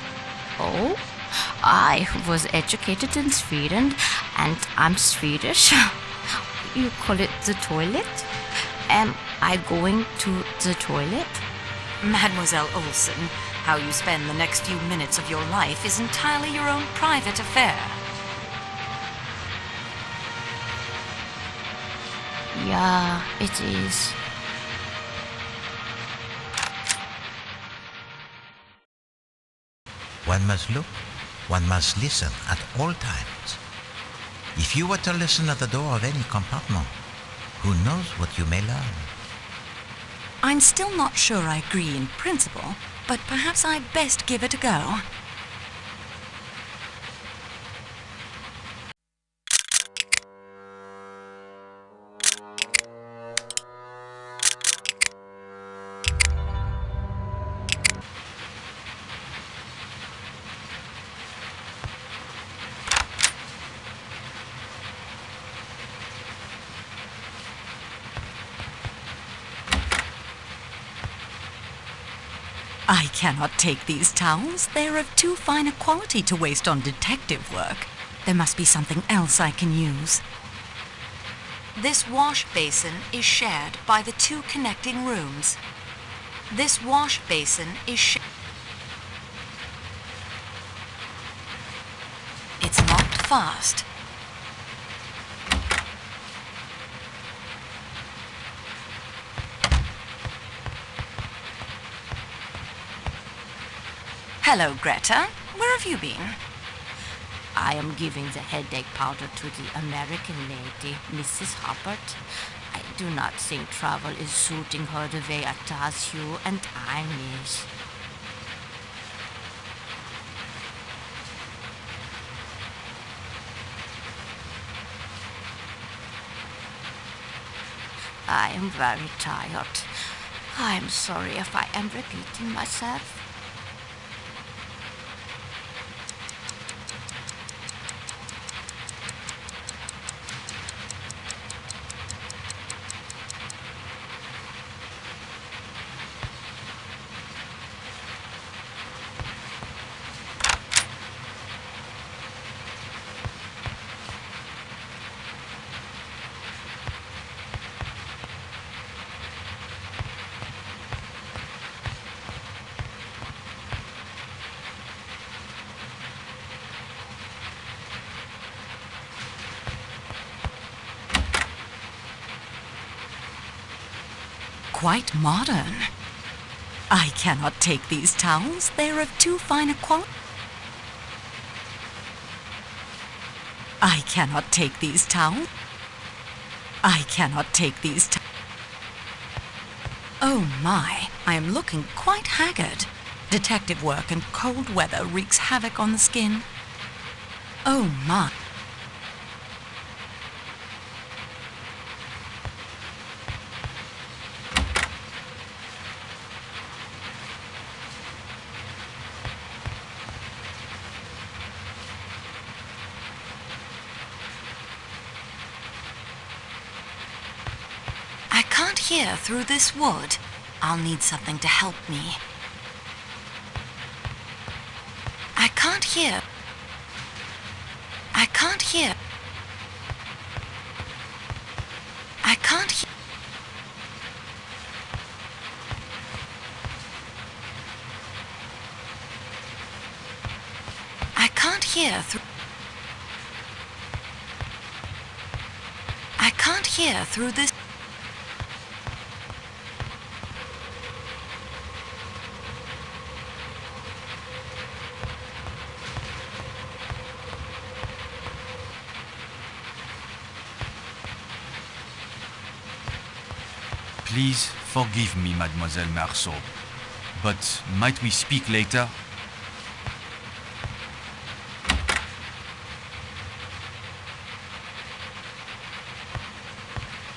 Oh? I was educated in Sweden, and I'm Swedish. You call it the toilet? Am I going to the toilet? Mademoiselle Olsen, how you spend the next few minutes of your life is entirely your own private affair. Yeah, it is. One must look, one must listen at all times. If you were to listen at the door of any compartment, who knows what you may learn? I'm still not sure I agree in principle, but perhaps I'd best give it a go. I cannot take these towels. They're of too fine a quality to waste on detective work. There must be something else I can use. This wash basin is shared by the two connecting rooms. This wash basin is It's locked fast. Hello, Greta. Where have you been? I am giving the headache powder to the American lady, Mrs. Hubbard. I do not think travel is suiting her the way it does you, and I miss. I am very tired. I am sorry if I am repeating myself. quite modern. I cannot take these towels. They're of too fine a quality. I cannot take these towels. I cannot take these towels. Oh my, I am looking quite haggard. Detective work and cold weather wreaks havoc on the skin. Oh my. I can't hear through this wood. I'll need something to help me. I can't hear. I can't hear. I can't hear. I can't hear through. I can't hear through this. Please forgive me, Mademoiselle Marceau, but might we speak later?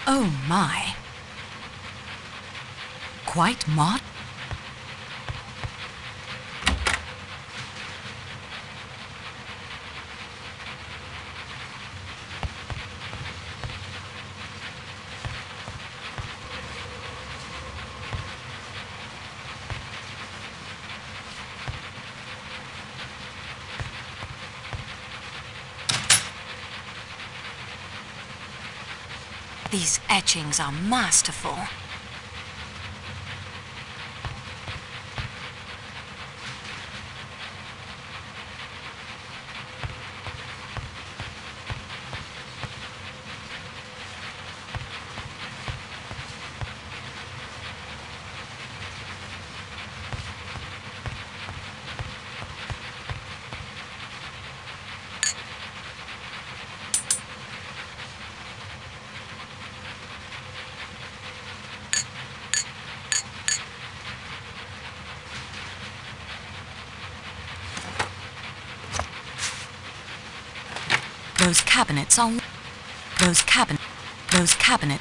Oh my. Quite mod. These etchings are masterful. Those cabinets are... Those cabinet...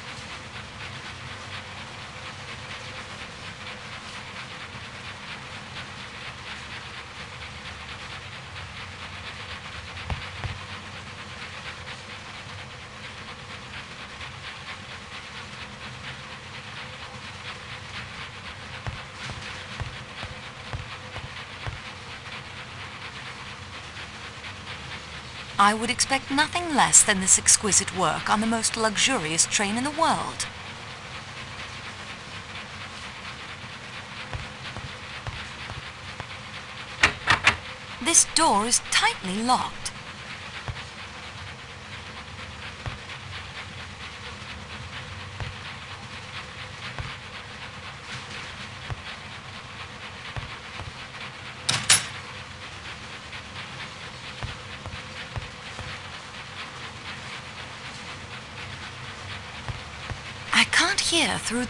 I would expect nothing less than this exquisite work on the most luxurious train in the world. This door is tightly locked. I can't hear through...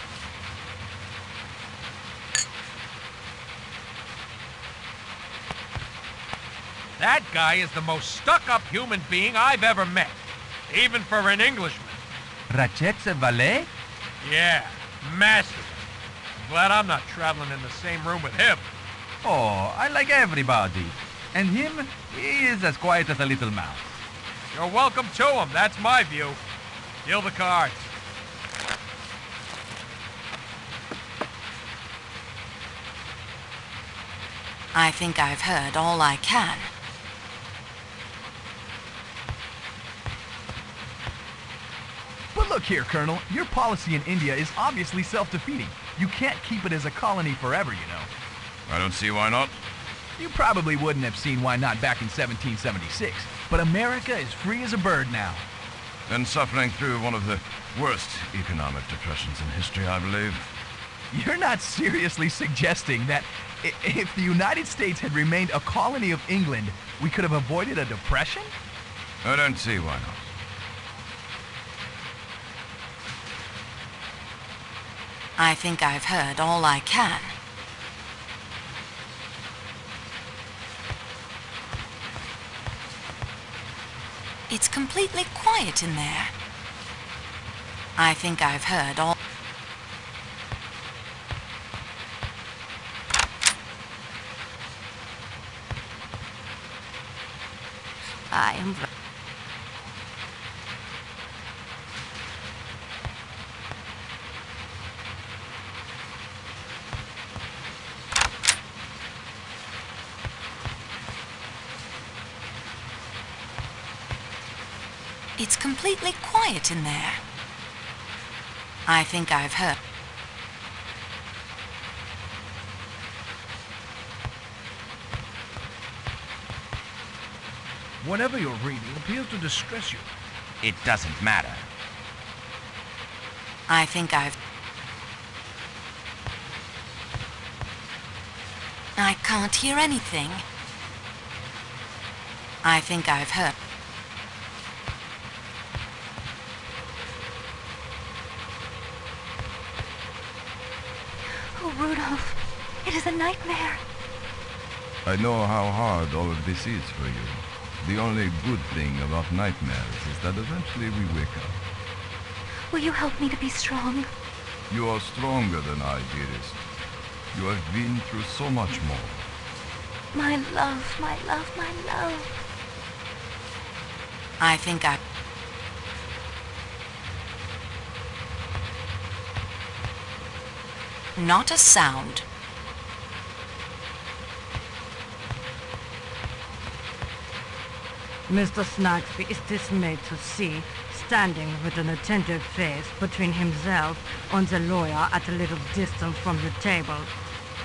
That guy is the most stuck-up human being I've ever met, even for an Englishman. Ratchet's a valet? Yeah, masterful. Glad I'm not traveling in the same room with him. Oh, I like everybody. And him, he is as quiet as a little mouse. You're welcome to him, that's my view. Deal the cards. I think I've heard all I can. But look here, Colonel, your policy in India is obviously self-defeating. You can't keep it as a colony forever, you know. I don't see why not. You probably wouldn't have seen why not back in 1776, but America is free as a bird now. And suffering through one of the worst economic depressions in history, I believe. You're not seriously suggesting that if the United States had remained a colony of England, we could have avoided a depression? I don't see why not. I think I've heard all I can. It's completely quiet in there. I think I've heard all... I am... It's completely quiet in there. I think I've heard... Whatever you're reading appears to distress you. It doesn't matter. I think I've... I can't hear anything. I think I've heard... Oh, Rudolph, it is a nightmare. I know how hard all of this is for you. The only good thing about nightmares is that eventually we wake up. Will you help me to be strong? You are stronger than I, dearest. You have been through so much more. My love, my love, my love. I think I... Not a sound. Mr. Snagsby is dismayed to see, standing with an attentive face between himself and the lawyer at a little distance from the table,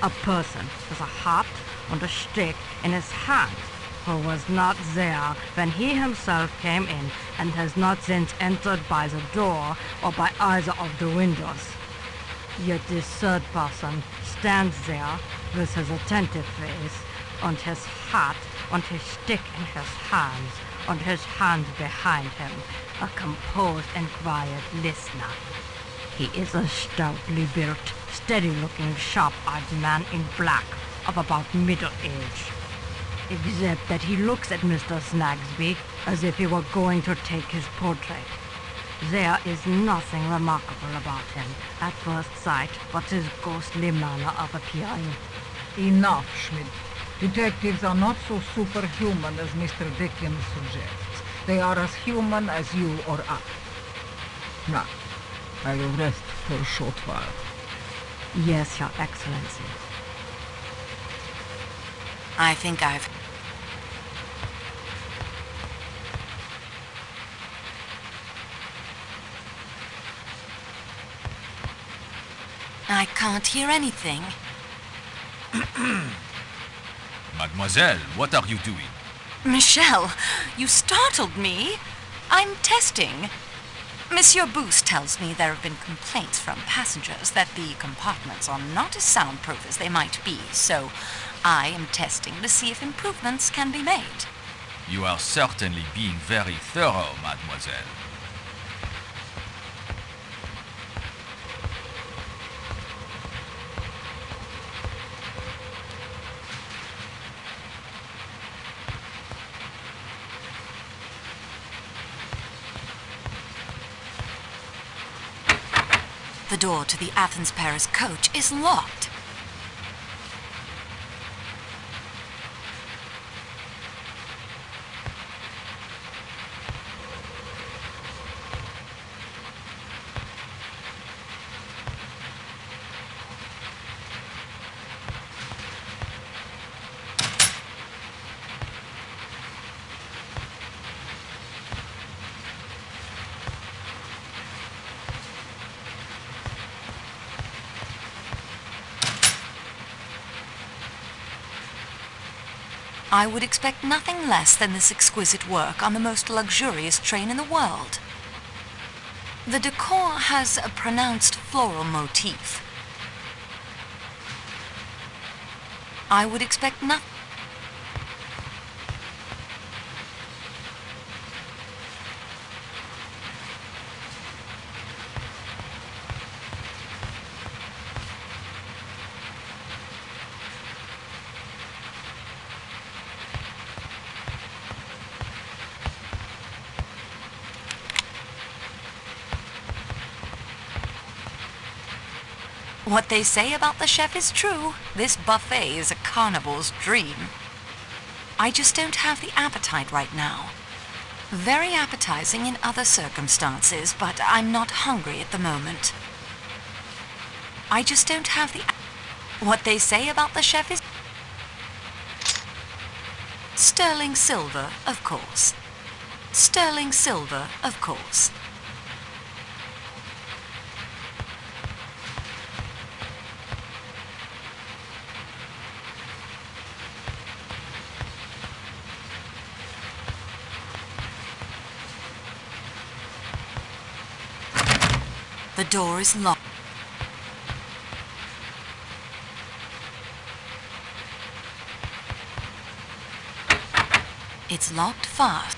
a person with a hat and a stick in his hand, who was not there when he himself came in and has not since entered by the door or by either of the windows. Yet this third person stands there with his attentive face and his hat and his stick in his hands and his hands behind him, a composed and quiet listener. He is a stoutly built, steady-looking, sharp-eyed man in black of about middle age, except that he looks at Mr. Snagsby as if he were going to take his portrait. There is nothing remarkable about him at first sight but his ghostly manner of appearing. Enough, Schmidt. Detectives are not so superhuman as Mr. Dickens suggests. They are as human as you or I. Now, I will rest for a short while. Yes, Your Excellency. I think I've... I can't hear anything. Mademoiselle, what are you doing? Michel, you startled me. I'm testing. Monsieur Boost tells me there have been complaints from passengers that the compartments are not as soundproof as they might be, so I am testing to see if improvements can be made. You are certainly being very thorough, mademoiselle. The door to the Athens-Paris coach is locked. I would expect nothing less than this exquisite work on the most luxurious train in the world. The decor has a pronounced floral motif. I would expect nothing. What they say about the chef is true. This buffet is a carnival's dream. I just don't have the appetite right now. Very appetizing in other circumstances, but I'm not hungry at the moment. I just don't have the... What they say about the chef is... Sterling silver, of course. Sterling silver, of course. The door is locked. It's locked fast.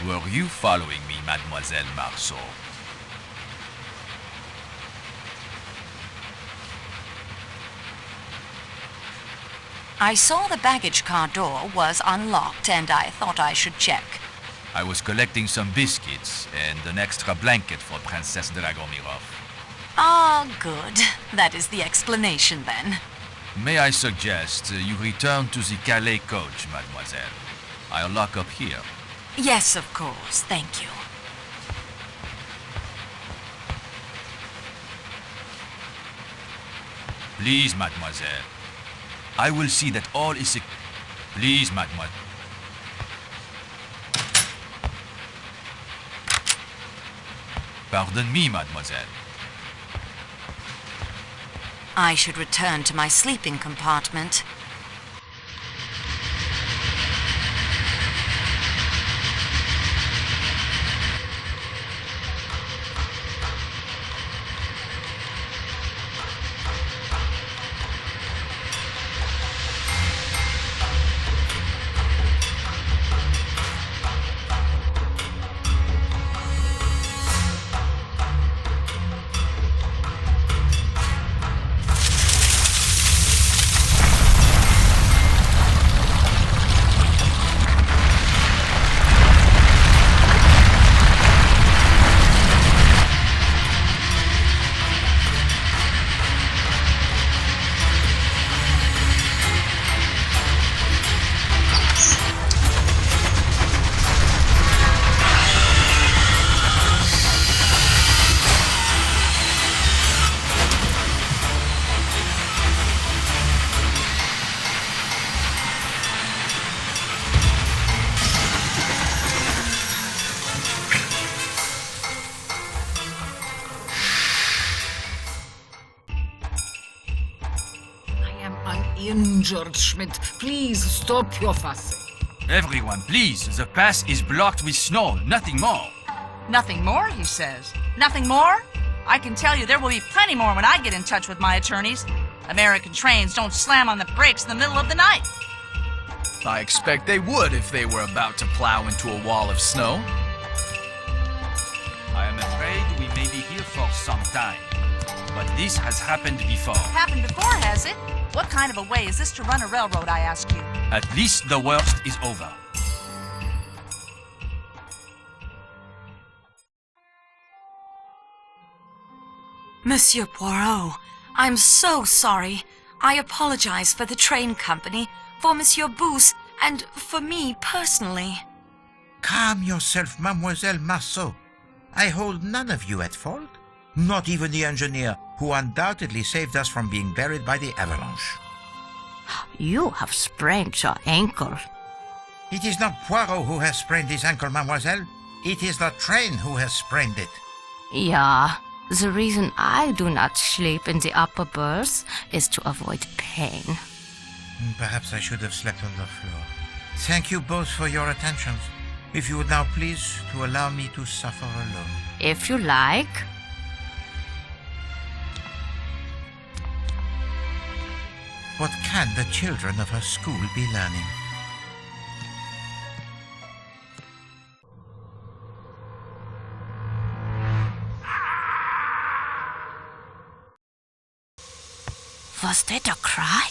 Were you following me, Mademoiselle Marceau? I saw the baggage car door was unlocked and I thought I should check. I was collecting some biscuits and an extra blanket for Princess Dragomirov. Ah, good. That is the explanation then. May I suggest you return to the Calais coach, mademoiselle? I'll lock up here. Yes, of course. Thank you. Please, mademoiselle. I will see that all is... Please, mademoiselle. Pardon me, mademoiselle. I should return to my sleeping compartment. Injured, Schmidt. Please stop your fussing. Everyone, please. The pass is blocked with snow. Nothing more. Nothing more, he says. Nothing more? I can tell you there will be plenty more when I get in touch with my attorneys. American trains don't slam on the brakes in the middle of the night. I expect they would if they were about to plow into a wall of snow. I am afraid we may be here for some time. But this has happened before. Happened before, has it? What kind of a way is this to run a railroad, I ask you? At least the worst is over. Monsieur Poirot, I'm so sorry. I apologize for the train company, for Monsieur Booth, and for me personally. Calm yourself, Mademoiselle Marceau. I hold none of you at fault. Not even the engineer, who undoubtedly saved us from being buried by the avalanche. You have sprained your ankle. It is not Poirot who has sprained his ankle, mademoiselle. It is the train who has sprained it. Yeah, the reason I do not sleep in the upper berth is to avoid pain. Perhaps I should have slept on the floor. Thank you both for your attentions. If you would now please to allow me to suffer alone. If you like. What can the children of her school be learning? Was that a cry?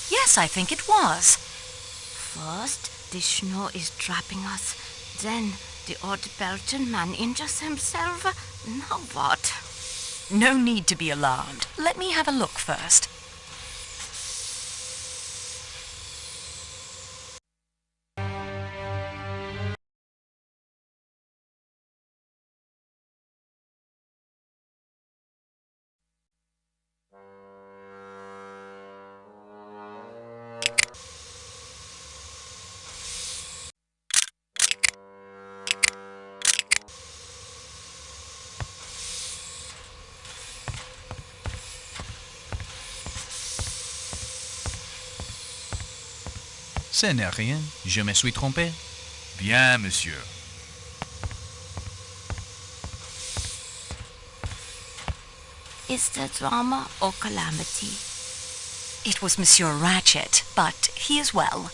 Yes, I think it was. First, the snow is trapping us. Then, the old Belgian man injures himself. Now what? No need to be alarmed. Let me have a look first. Ce n'est rien, je me suis trompé. Bien, monsieur. Is there drama or calamity? It was Monsieur Ratchet, but he is well.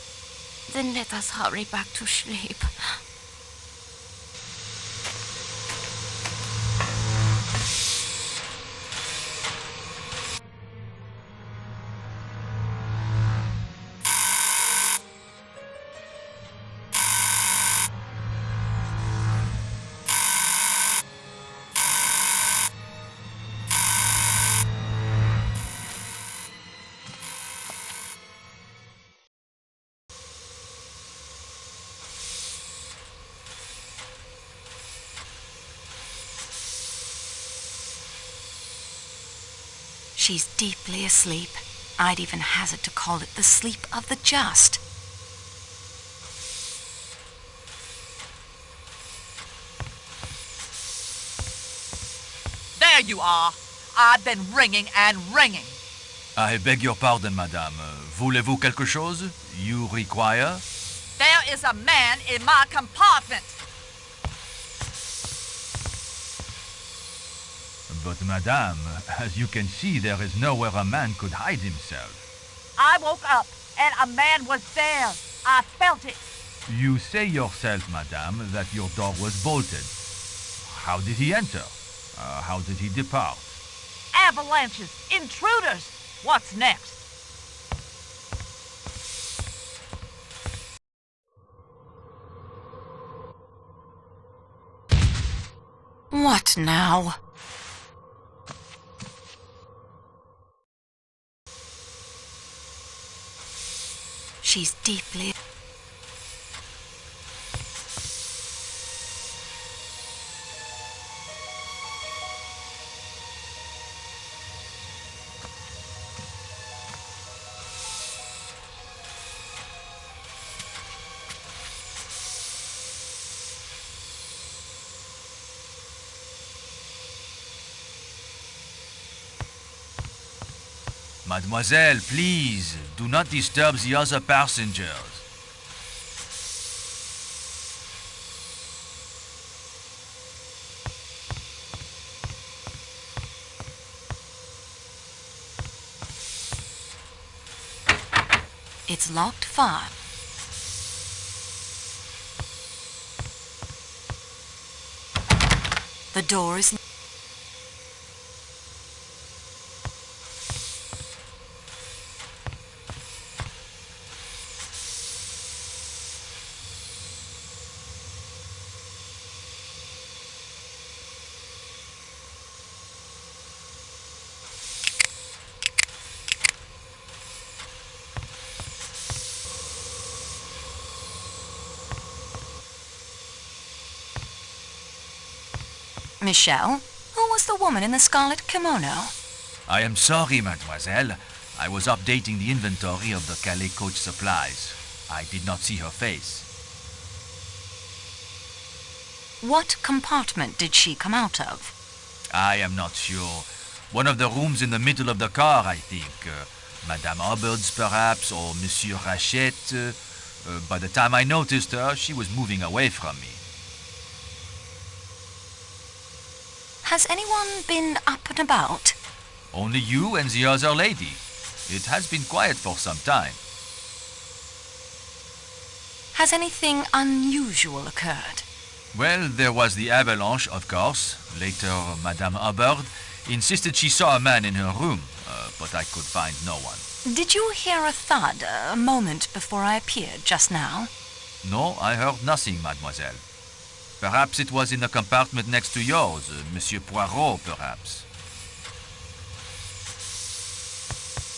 Then let us hurry back to sleep. She's deeply asleep. I'd even hazard to call it the sleep of the just. There you are. I've been ringing and ringing. I beg your pardon, madame. Voulez-vous quelque chose? You require? There is a man in my compartment. But madame, as you can see, there is nowhere a man could hide himself. I woke up and a man was there. I felt it. You say yourself, madame, that your door was bolted. How did he enter? How did he depart? Avalanches, intruders. What's next? What now? She's deeply... Mademoiselle, please, do not disturb the other passengers. It's locked fast. The door is... Michelle, who was the woman in the scarlet kimono? I am sorry, mademoiselle. I was updating the inventory of the Calais coach supplies. I did not see her face. What compartment did she come out of? I am not sure. One of the rooms in the middle of the car, I think. Madame Hubbard's, perhaps, or Monsieur Rachet. By the time I noticed her, she was moving away from me. Has anyone been up and about? Only you and the other lady. It has been quiet for some time. Has anything unusual occurred? Well, there was the avalanche, of course. Later, Madame Hubbard insisted she saw a man in her room, but I could find no one. Did you hear a thud a moment before I appeared just now? No, I heard nothing, mademoiselle. Perhaps it was in the compartment next to yours, Monsieur Poirot, perhaps.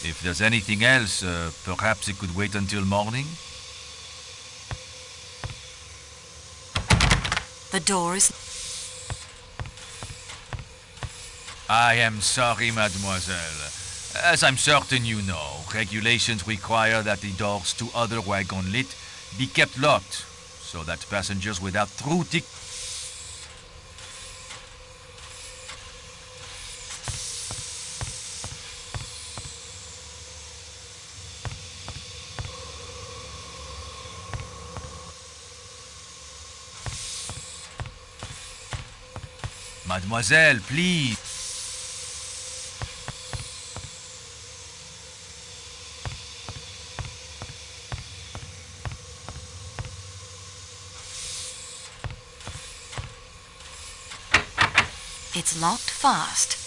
If there's anything else, perhaps it could wait until morning? The door is... I am sorry, mademoiselle. As I'm certain you know, regulations require that the doors to other wagon lit be kept locked, so that passengers without true Mademoiselle, please. It's locked fast.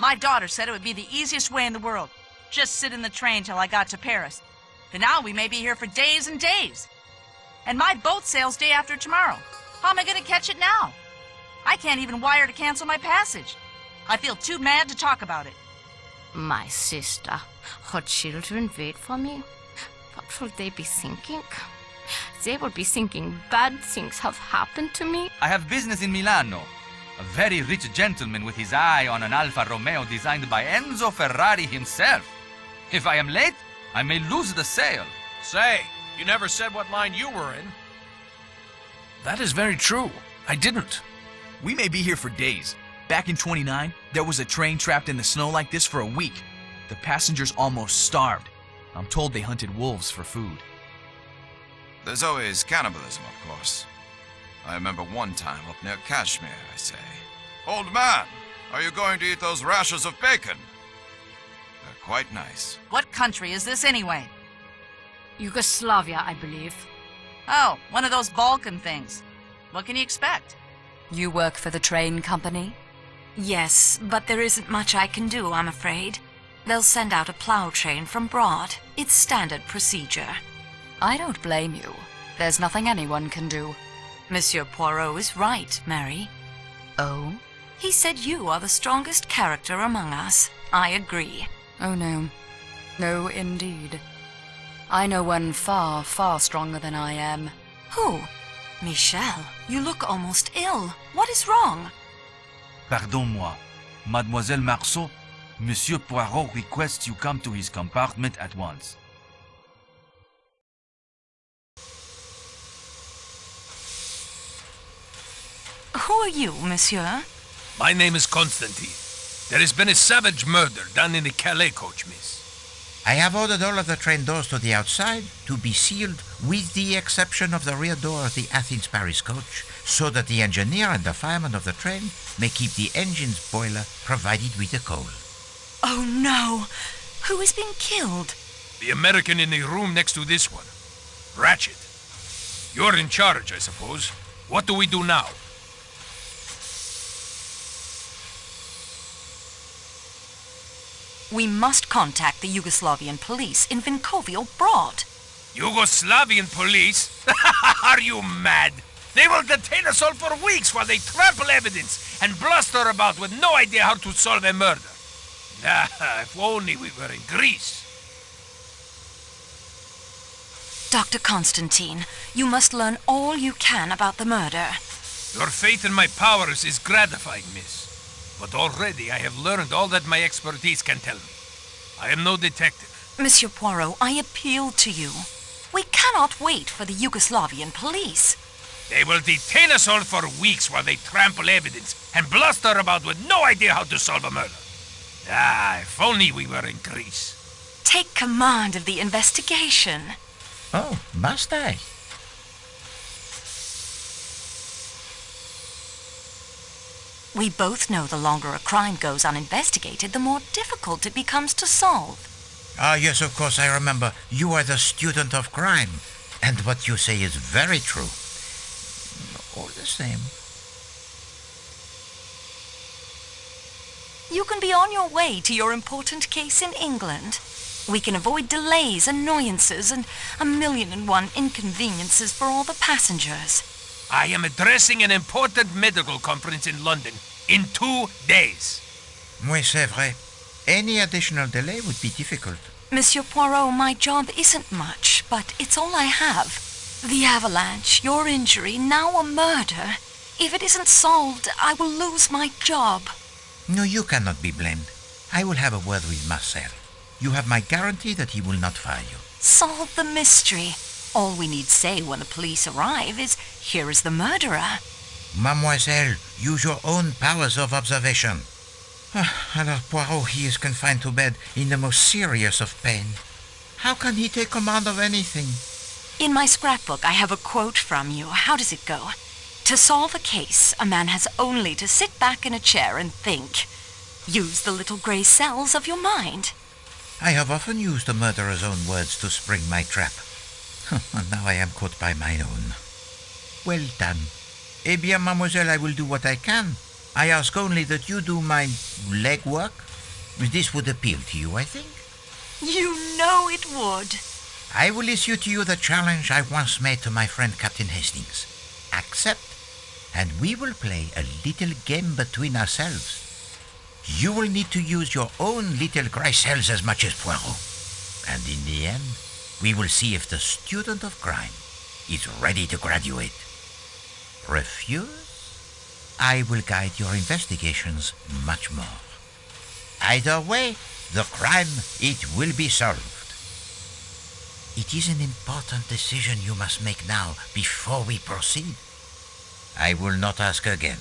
My daughter said it would be the easiest way in the world. Just sit in the train till I got to Paris. But now we may be here for days and days. And my boat sails day after tomorrow. How am I going to catch it now? I can't even wire to cancel my passage. I feel too mad to talk about it. My sister, her children wait for me. What will they be thinking? They will be thinking bad things have happened to me. I have business in Milano. A very rich gentleman with his eye on an Alfa Romeo designed by Enzo Ferrari himself. If I am late, I may lose the sale. Say, you never said what line you were in. That is very true. I didn't. We may be here for days. Back in 29, there was a train trapped in the snow like this for a week. The passengers almost starved. I'm told they hunted wolves for food. There's always cannibalism, of course. I remember one time up near Kashmir, I say. Old man, are you going to eat those rashers of bacon? They're quite nice. What country is this anyway? Yugoslavia, I believe. Oh, one of those Balkan things. What can you expect? You work for the train company? Yes, but there isn't much I can do, I'm afraid. They'll send out a plow train from Broad. It's standard procedure. I don't blame you. There's nothing anyone can do. Monsieur Poirot is right, Mary. Oh? He said you are the strongest character among us. I agree. Oh, no. No, indeed. I know one far, far stronger than I am. Who? Michel, you look almost ill. What is wrong? Pardon-moi. Mademoiselle Marceau, Monsieur Poirot requests you come to his compartment at once. Who are you, monsieur? My name is Constantine. There has been a savage murder done in the Calais coach, miss. I have ordered all of the train doors to the outside to be sealed with the exception of the rear door of the Athens-Paris coach, so that the engineer and the fireman of the train may keep the engine's boiler provided with the coal. Oh no! Who is being killed? The American in the room next to this one. Ratchet. You're in charge, I suppose. What do we do now? We must contact the Yugoslavian police in Vinkovio Broad. Yugoslavian police? Are you mad? They will detain us all for weeks while they trample evidence and bluster about with no idea how to solve a murder. If only we were in Greece. Dr. Constantine, you must learn all you can about the murder. Your faith in my powers is gratifying, miss. But already I have learned all that my expertise can tell me. I am no detective. Monsieur Poirot, I appeal to you. We cannot wait for the Yugoslavian police. They will detain us all for weeks while they trample evidence and bluster about with no idea how to solve a murder. If only we were in Greece. Take command of the investigation. Oh, must I? We both know the longer a crime goes uninvestigated, the more difficult it becomes to solve. Ah, yes, of course, I remember. You are the student of crime. And what you say is very true. All the same. You can be on your way to your important case in England. We can avoid delays, annoyances, and 1,000,001 inconveniences for all the passengers. I am addressing an important medical conference in London in 2 days. Oui, c'est vrai. Any additional delay would be difficult. Monsieur Poirot, my job isn't much, but it's all I have. The avalanche, your injury, now a murder. If it isn't solved, I will lose my job. No, you cannot be blamed. I will have a word with Marcel. You have my guarantee that he will not fire you. Solve the mystery. All we need say when the police arrive is, here is the murderer. Mademoiselle, use your own powers of observation. Alors Poirot, he is confined to bed in the most serious of pain. How can he take command of anything? In my scrapbook, I have a quote from you. How does it go? To solve a case, a man has only to sit back in a chair and think. Use the little grey cells of your mind. I have often used the murderer's own words to spring my trap. And now I am caught by my own. Well done. Eh bien, mademoiselle, I will do what I can. I ask only that you do my legwork. This would appeal to you, I think. You know it would. I will issue to you the challenge I once made to my friend Captain Hastings. Accept, and we will play a little game between ourselves. You will need to use your own little grey cells as much as Poirot. And in the end, we will see if the student of crime is ready to graduate. Refuse? I will guide your investigations much more. Either way, the crime, it will be solved. It is an important decision you must make now before we proceed. I will not ask again.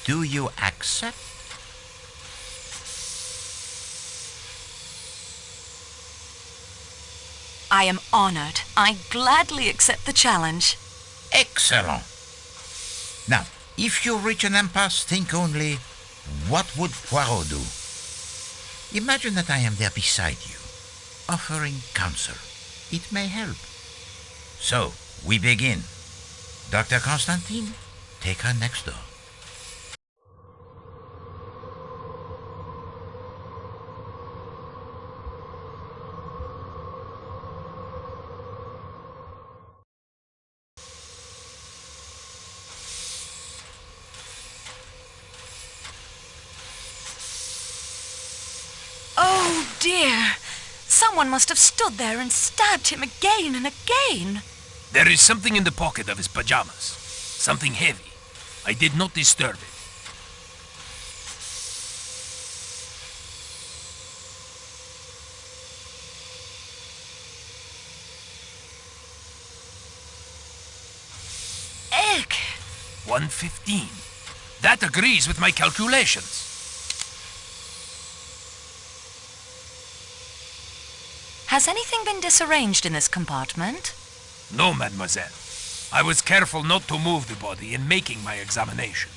Do you accept? I am honored. I gladly accept the challenge. Excellent. Now, if you reach an impasse, think only, what would Poirot do? Imagine that I am there beside you, offering counsel. It may help. So, we begin. Dr. Constantine, take her next door. Oh dear! Someone must have stood there and stabbed him again and again. There is something in the pocket of his pajamas. Something heavy. I did not disturb it. 1:15. That agrees with my calculations. Has anything been disarranged in this compartment? No, mademoiselle. I was careful not to move the body in making my examination.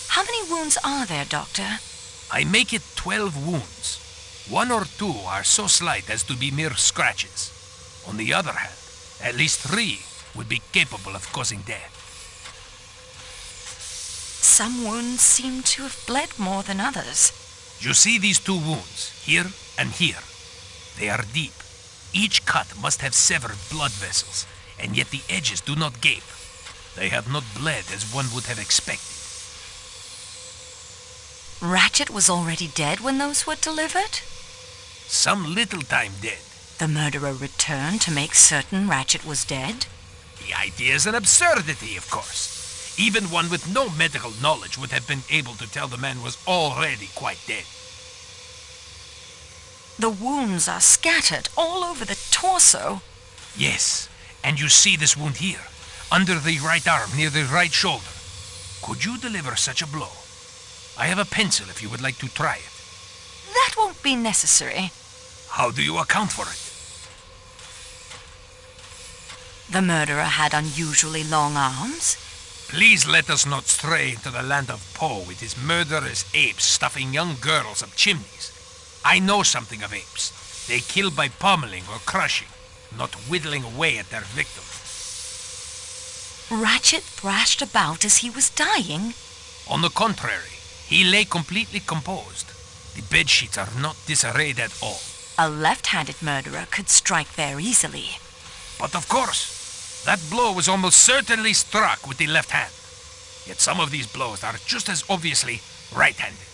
How many wounds are there, Doctor? I make it 12 wounds. 1 or 2 are so slight as to be mere scratches. On the other hand, at least 3 would be capable of causing death. Some wounds seem to have bled more than others. You see these 2 wounds, here and here. They are deep. Each cut must have severed blood vessels, and yet the edges do not gape. They have not bled as one would have expected. Ratchet was already dead when those were delivered? Some little time dead. The murderer returned to make certain Ratchet was dead? The idea is an absurdity, of course. Even one with no medical knowledge would have been able to tell the man was already quite dead. The wounds are scattered all over the torso. Yes, and you see this wound here, under the right arm, near the right shoulder. Could you deliver such a blow? I have a pencil if you would like to try it. That won't be necessary. How do you account for it? The murderer had unusually long arms. Please let us not stray into the land of Poe with his murderous apes stuffing young girls up chimneys. I know something of apes. They kill by pummeling or crushing, not whittling away at their victim. Ratchet thrashed about as he was dying? On the contrary, he lay completely composed. The bedsheets are not disarrayed at all. A left-handed murderer could strike there easily. But of course, that blow was almost certainly struck with the left hand. Yet some of these blows are just as obviously right-handed.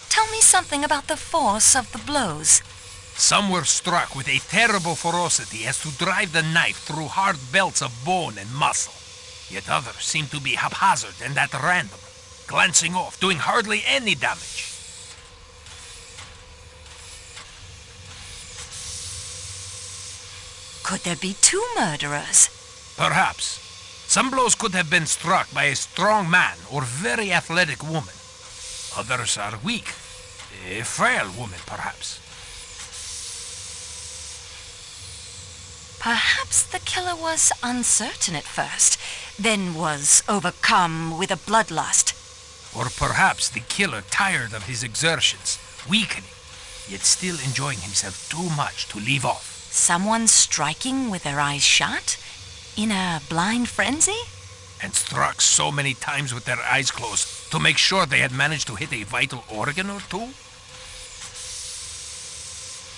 Tell me something about the force of the blows. Some were struck with a terrible ferocity as to drive the knife through hard belts of bone and muscle. Yet others seem to be haphazard and at random, glancing off, doing hardly any damage. Could there be 2 murderers? Perhaps. Some blows could have been struck by a strong man or very athletic woman. Others are weak. A frail woman, perhaps. Perhaps the killer was uncertain at first, then was overcome with a bloodlust. Or perhaps the killer tired of his exertions, weakening, yet still enjoying himself too much to leave off. Someone striking with their eyes shut? In a blind frenzy? And struck so many times with their eyes closed to make sure they had managed to hit a vital organ or 2?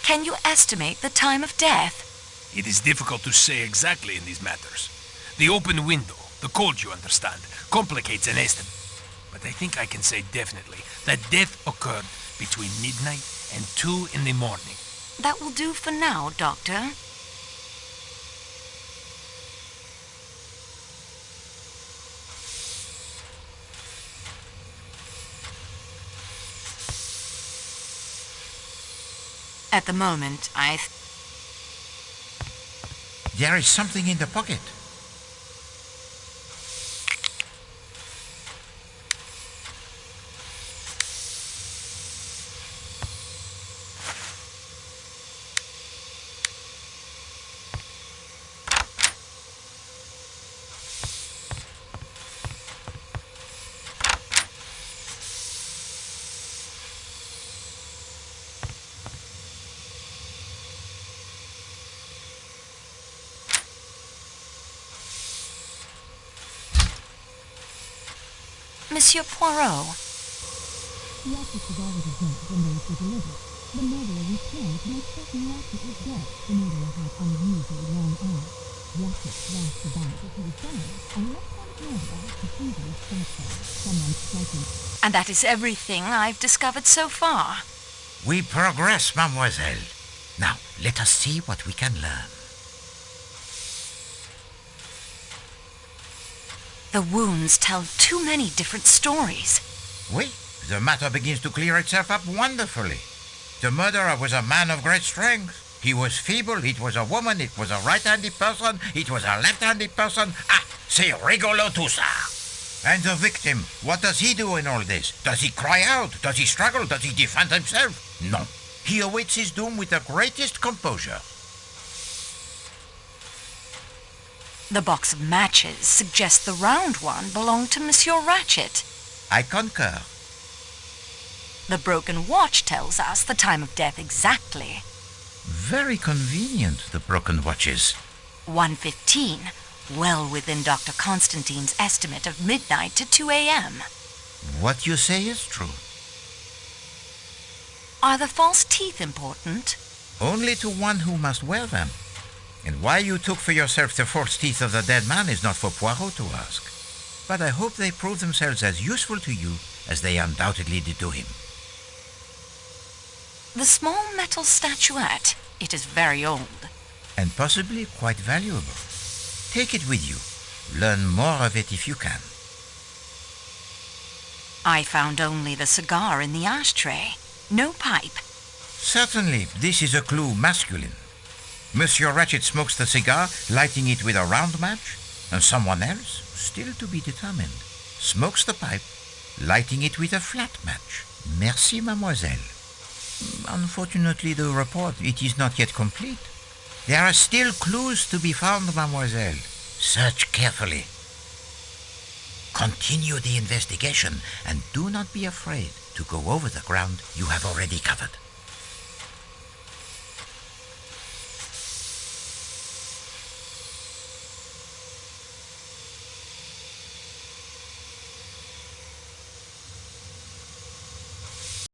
Can you estimate the time of death? It is difficult to say exactly in these matters. The open window, the cold, you understand, complicates an estimate. But I think I can say definitely that death occurred between midnight and 2 in the morning. That will do for now, Doctor. At the moment, There is something in the pocket. Monsieur Poirot. The objects was already dead when those were delivered. The murderer returned to make certain Ratchet was dead. The murderer had unusually long arms. Ratchet thrashed about as he was dying, and left-handed And that is everything I've discovered so far. We progress, mademoiselle. Now, let us see what we can learn. The wounds tell too many different stories. Oui, the matter begins to clear itself up wonderfully. The murderer was a man of great strength. He was feeble, it was a woman, it was a right-handed person, it was a left-handed person. Ah, c'est rigolo tout ça. And the victim, what does he do in all this? Does he cry out? Does he struggle? Does he defend himself? No. He awaits his doom with the greatest composure. The box of matches suggests the round one belonged to Monsieur Ratchet. I concur. The broken watch tells us the time of death exactly. Very convenient, the broken watches. 1:15, well within Dr. Constantine's estimate of midnight to 2 a.m. What you say is true. Are the false teeth important? Only to one who must wear them. And why you took for yourself the false teeth of the dead man is not for Poirot to ask. But I hope they prove themselves as useful to you as they undoubtedly did to him. The small metal statuette. It is very old. And possibly quite valuable. Take it with you. Learn more of it if you can. I found only the cigar in the ashtray. No pipe. Certainly, this is a clue masculine. Monsieur Ratchet smokes the cigar, lighting it with a round match, and someone else, still to be determined, smokes the pipe, lighting it with a flat match. Merci, mademoiselle. Unfortunately, the report, it is not yet complete. There are still clues to be found, mademoiselle. Search carefully. Continue the investigation, and do not be afraid to go over the ground you have already covered.